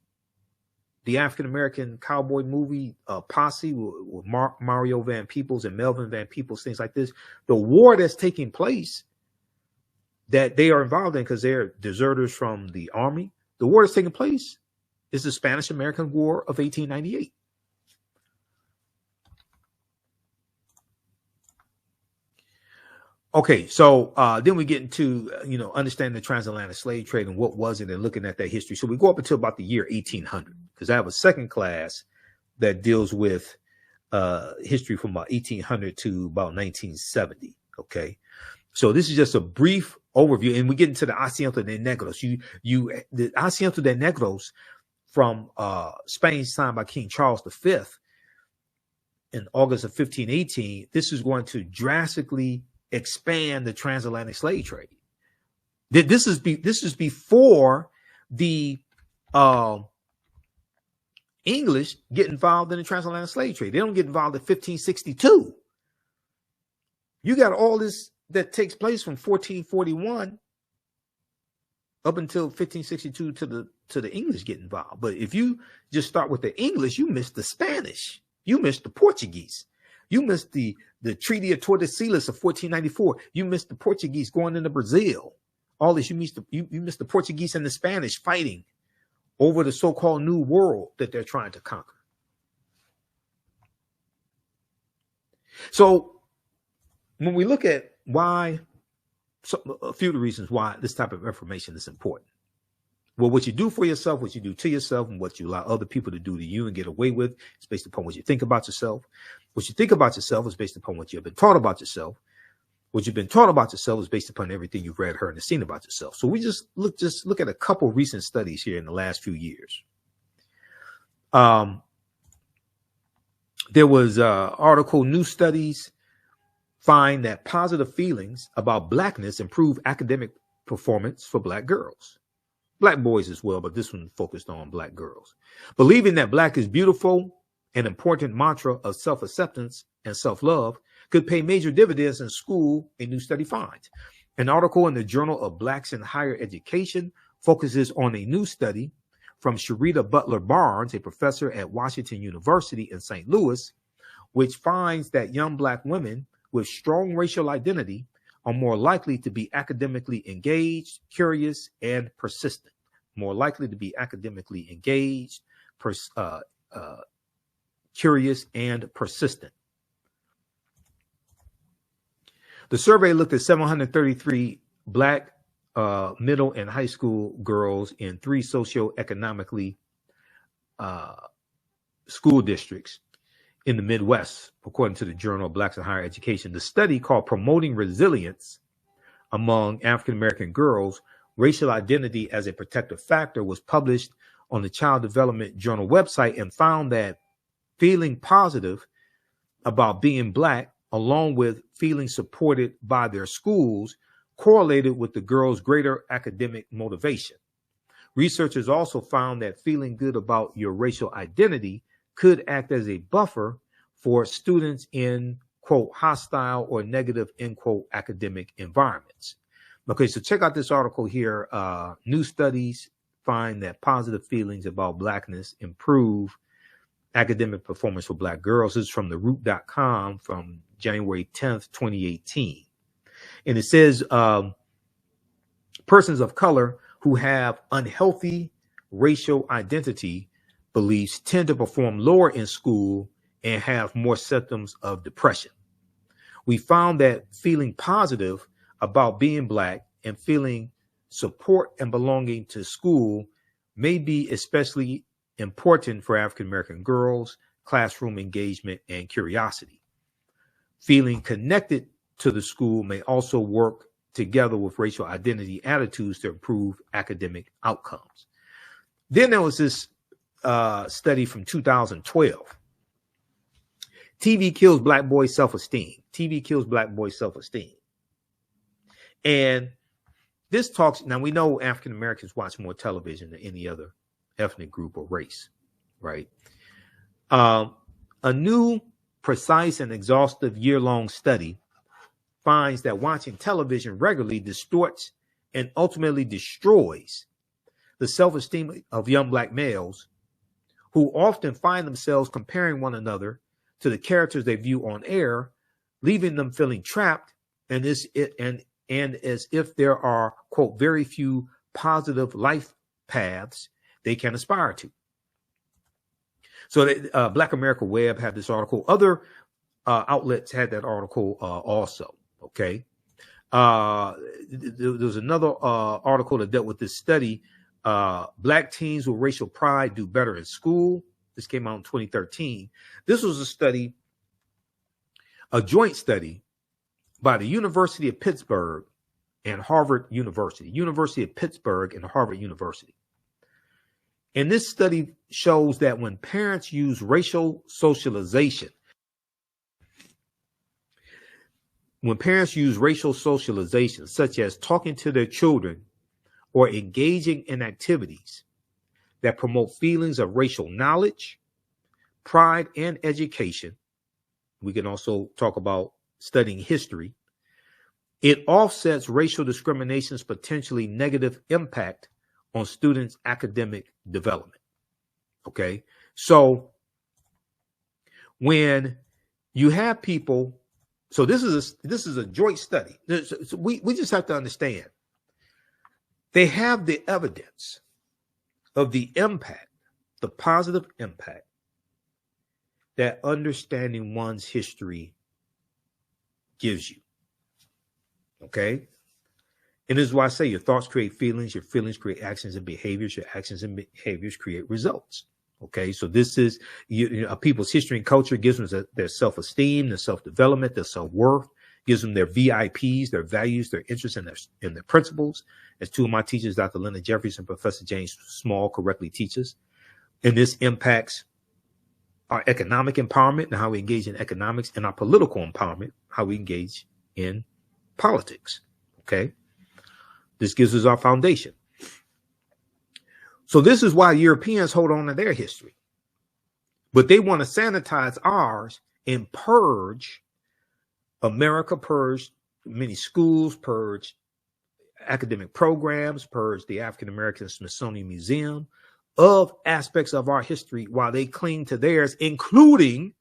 the African-American cowboy movie Posse with Mario Van Peebles and Melvin Van Peebles, things like this, the war that's taking place that they are involved in because they're deserters from the army, the war that's taking place is the Spanish-American War of 1898. Okay, so then we get into understanding the transatlantic slave trade and what was it, and looking at that history. So we go up until about the year 1800, because I have a second class that deals with history from about 1800 to about 1970. Okay, so this is just a brief overview, and we get into the Asiento de Negros. The Asiento de Negros from Spain, signed by King Charles V in August of 1518. This is going to drastically expand the transatlantic slave trade. This is before the English get involved in the transatlantic slave trade. They don't get involved in 1562. You got all this that takes place from 1441 up until 1562 to the English get involved. But if you just start with the English, you miss the Spanish, you miss the Portuguese, you miss the Treaty of Tordesillas of 1494, you miss the Portuguese going into Brazil. All this, you miss the Portuguese and the Spanish fighting over the so-called New World that they're trying to conquer. So when we look at why, a few of the reasons why this type of information is important. Well, what you do for yourself, what you do to yourself, and what you allow other people to do to you and get away with is based upon what you think about yourself. What you think about yourself is based upon what you've been taught about yourself. What you've been taught about yourself is based upon everything you've read, heard, and seen about yourself. So we just look at a couple recent studies here in the last few years. There was article, new studies find that positive feelings about Blackness improve academic performance for Black girls. Black boys as well, but this one focused on Black girls. Believing that Black is beautiful, an important mantra of self-acceptance and self-love, could pay major dividends in school, a new study finds. An article in the Journal of Blacks in Higher Education focuses on a new study from Sharita Butler Barnes, a professor at Washington University in St. Louis, which finds that young Black women with strong racial identity are more likely to be academically engaged, curious, and persistent. More likely to be academically engaged, curious, and persistent. The survey looked at 733 Black middle and high school girls in 3 socioeconomically school districts in the Midwest, according to the Journal of Blacks in Higher Education. The study, called Promoting Resilience Among African American Girls, Racial Identity as a Protective Factor, was published on the Child Development Journal website and found that feeling positive about being Black, along with feeling supported by their schools, correlated with the girls' greater academic motivation. Researchers also found that feeling good about your racial identity could act as a buffer for students in, quote, hostile or negative, end quote, academic environments. Okay, so check out this article here. New studies find that positive feelings about Blackness improve academic performance for Black girls. This is from theroot.com from January 10th, 2018. And it says persons of color who have unhealthy racial identity beliefs tend to perform lower in school and have more symptoms of depression. We found that feeling positive about being Black and feeling support and belonging to school may be especially important for African American girls, classroom engagement, and curiosity. Feeling connected to the school may also work together with racial identity attitudes to improve academic outcomes. Then there was this study from 2012. TV kills Black boys' self-esteem. TV kills Black boys' self-esteem. And this talks, now we know African Americans watch more television than any other ethnic group or race, right? A new, precise, and exhaustive year-long study finds that watching television regularly distorts and ultimately destroys the self-esteem of young Black males, who often find themselves comparing one another to the characters they view on air, leaving them feeling trapped and as if there are, quote, very few positive life paths they can aspire to. So Black America Web had this article. Other outlets had that article also. Okay. There was another article that dealt with this study. Black teens with racial pride do better in school. This came out in 2013. This was a study, a joint study by the University of Pittsburgh and Harvard University, University of Pittsburgh and Harvard University. And this study shows that when parents use racial socialization, such as talking to their children or engaging in activities that promote feelings of racial knowledge, pride, and education, we can also talk about studying history, it offsets racial discrimination's potentially negative impact on students' academic development. Okay, so when you have people, so this is a joint study. So we just have to understand they have the evidence of the impact, the positive impact that understanding one's history gives you. Okay. And this is why I say your thoughts create feelings, your feelings create actions and behaviors, your actions and behaviors create results. Okay. So this is people's history and culture gives them their self-esteem, their self-development, their self-worth, gives them their VIPs, their values, their interests, and their principles. As two of my teachers, Dr. Linda Jeffries and Professor James Small, correctly teaches. And this impacts our economic empowerment and how we engage in economics, and our political empowerment, how we engage in politics. Okay. This gives us our foundation. So this is why Europeans hold on to their history, but they want to sanitize ours and purge America, purge many schools, purge academic programs, purge the African American Smithsonian Museum of aspects of our history while they cling to theirs, including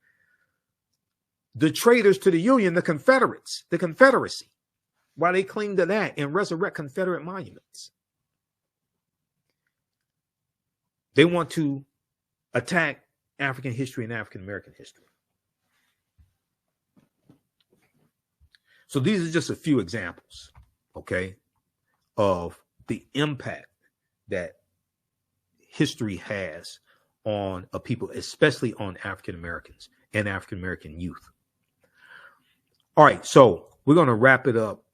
the traitors to the Union, the Confederates, the Confederacy, while they cling to that and resurrect Confederate monuments. They want to attack African history and African American history. So these are just a few examples, okay, of the impact that history has on a people, especially on African Americans and African American youth. All right, so we're going to wrap it up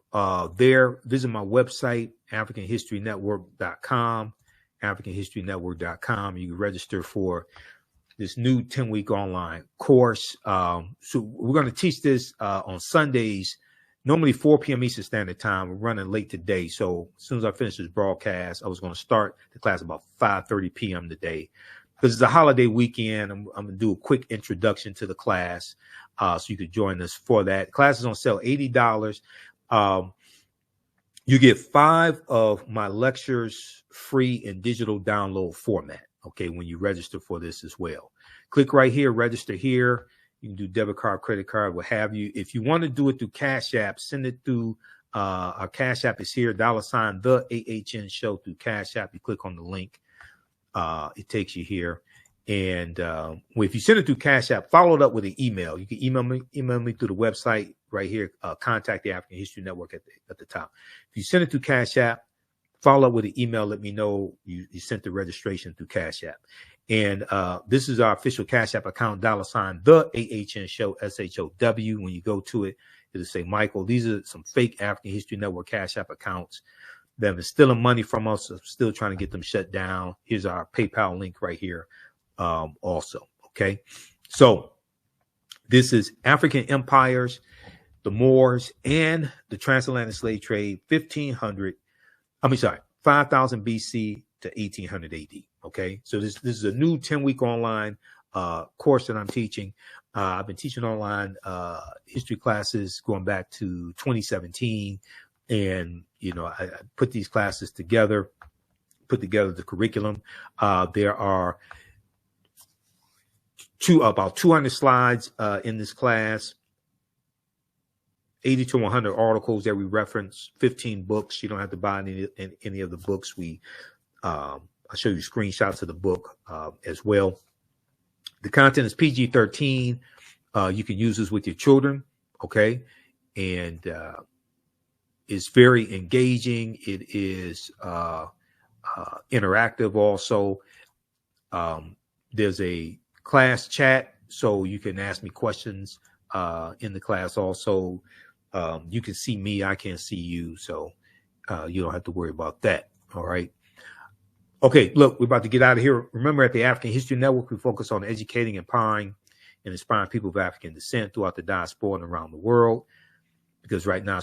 there. Visit my website, AfricanHistoryNetwork.com, AfricanHistoryNetwork.com. You can register for this new 10-week online course. So we're going to teach this on Sundays, normally 4 p.m. Eastern Standard Time. We're running late today. So as soon as I finish this broadcast, I was going to start the class about 5:30 p.m. today. Because it's a holiday weekend, I'm going to do a quick introduction to the class so you could join us for that. The class is on sale, $80. You get 5 of my lectures free in digital download format, okay, when you register for this as well. Click right here, register here. You can do debit card, credit card, what have you. If you want to do it through Cash App, send it through our Cash App is here, $ the AHN show through Cash App. You click on the link. It takes you here. And if you send it through Cash App, follow it up with an email. You can email me through the website right here. Contact the African History Network at the top. If you send it through Cash App, follow up with an email. Let me know you sent the registration through Cash App. And this is our official Cash App account, $ the AHN show, SHOW. When you go to it, it'll say Michael. These are some fake African History Network Cash App accounts that have been stealing money from us. I'm still trying to get them shut down. Here's our PayPal link right here. Also, okay. So this is African empires, the Moors, and the transatlantic slave trade, 5000 BC to 1800 AD. Okay, so this is a new 10-week online course that I'm teaching. I've been teaching online history classes going back to 2017, and I put these classes together, put together the curriculum. There are about 200 slides in this class, 80 to 100 articles that we reference, 15 books. You don't have to buy any of the books. I'll show you screenshots of the book as well. The content is PG-13. You can use this with your children, okay? And is very engaging. It is interactive also. There's a class chat, so you can ask me questions in the class also. You can see me, I can't see you, so you don't have to worry about that. All right. Okay, look, we're about to get out of here. Remember, at the African History Network, we focus on educating, empowering, and inspiring people of African descent throughout the diaspora and around the world, because right now it's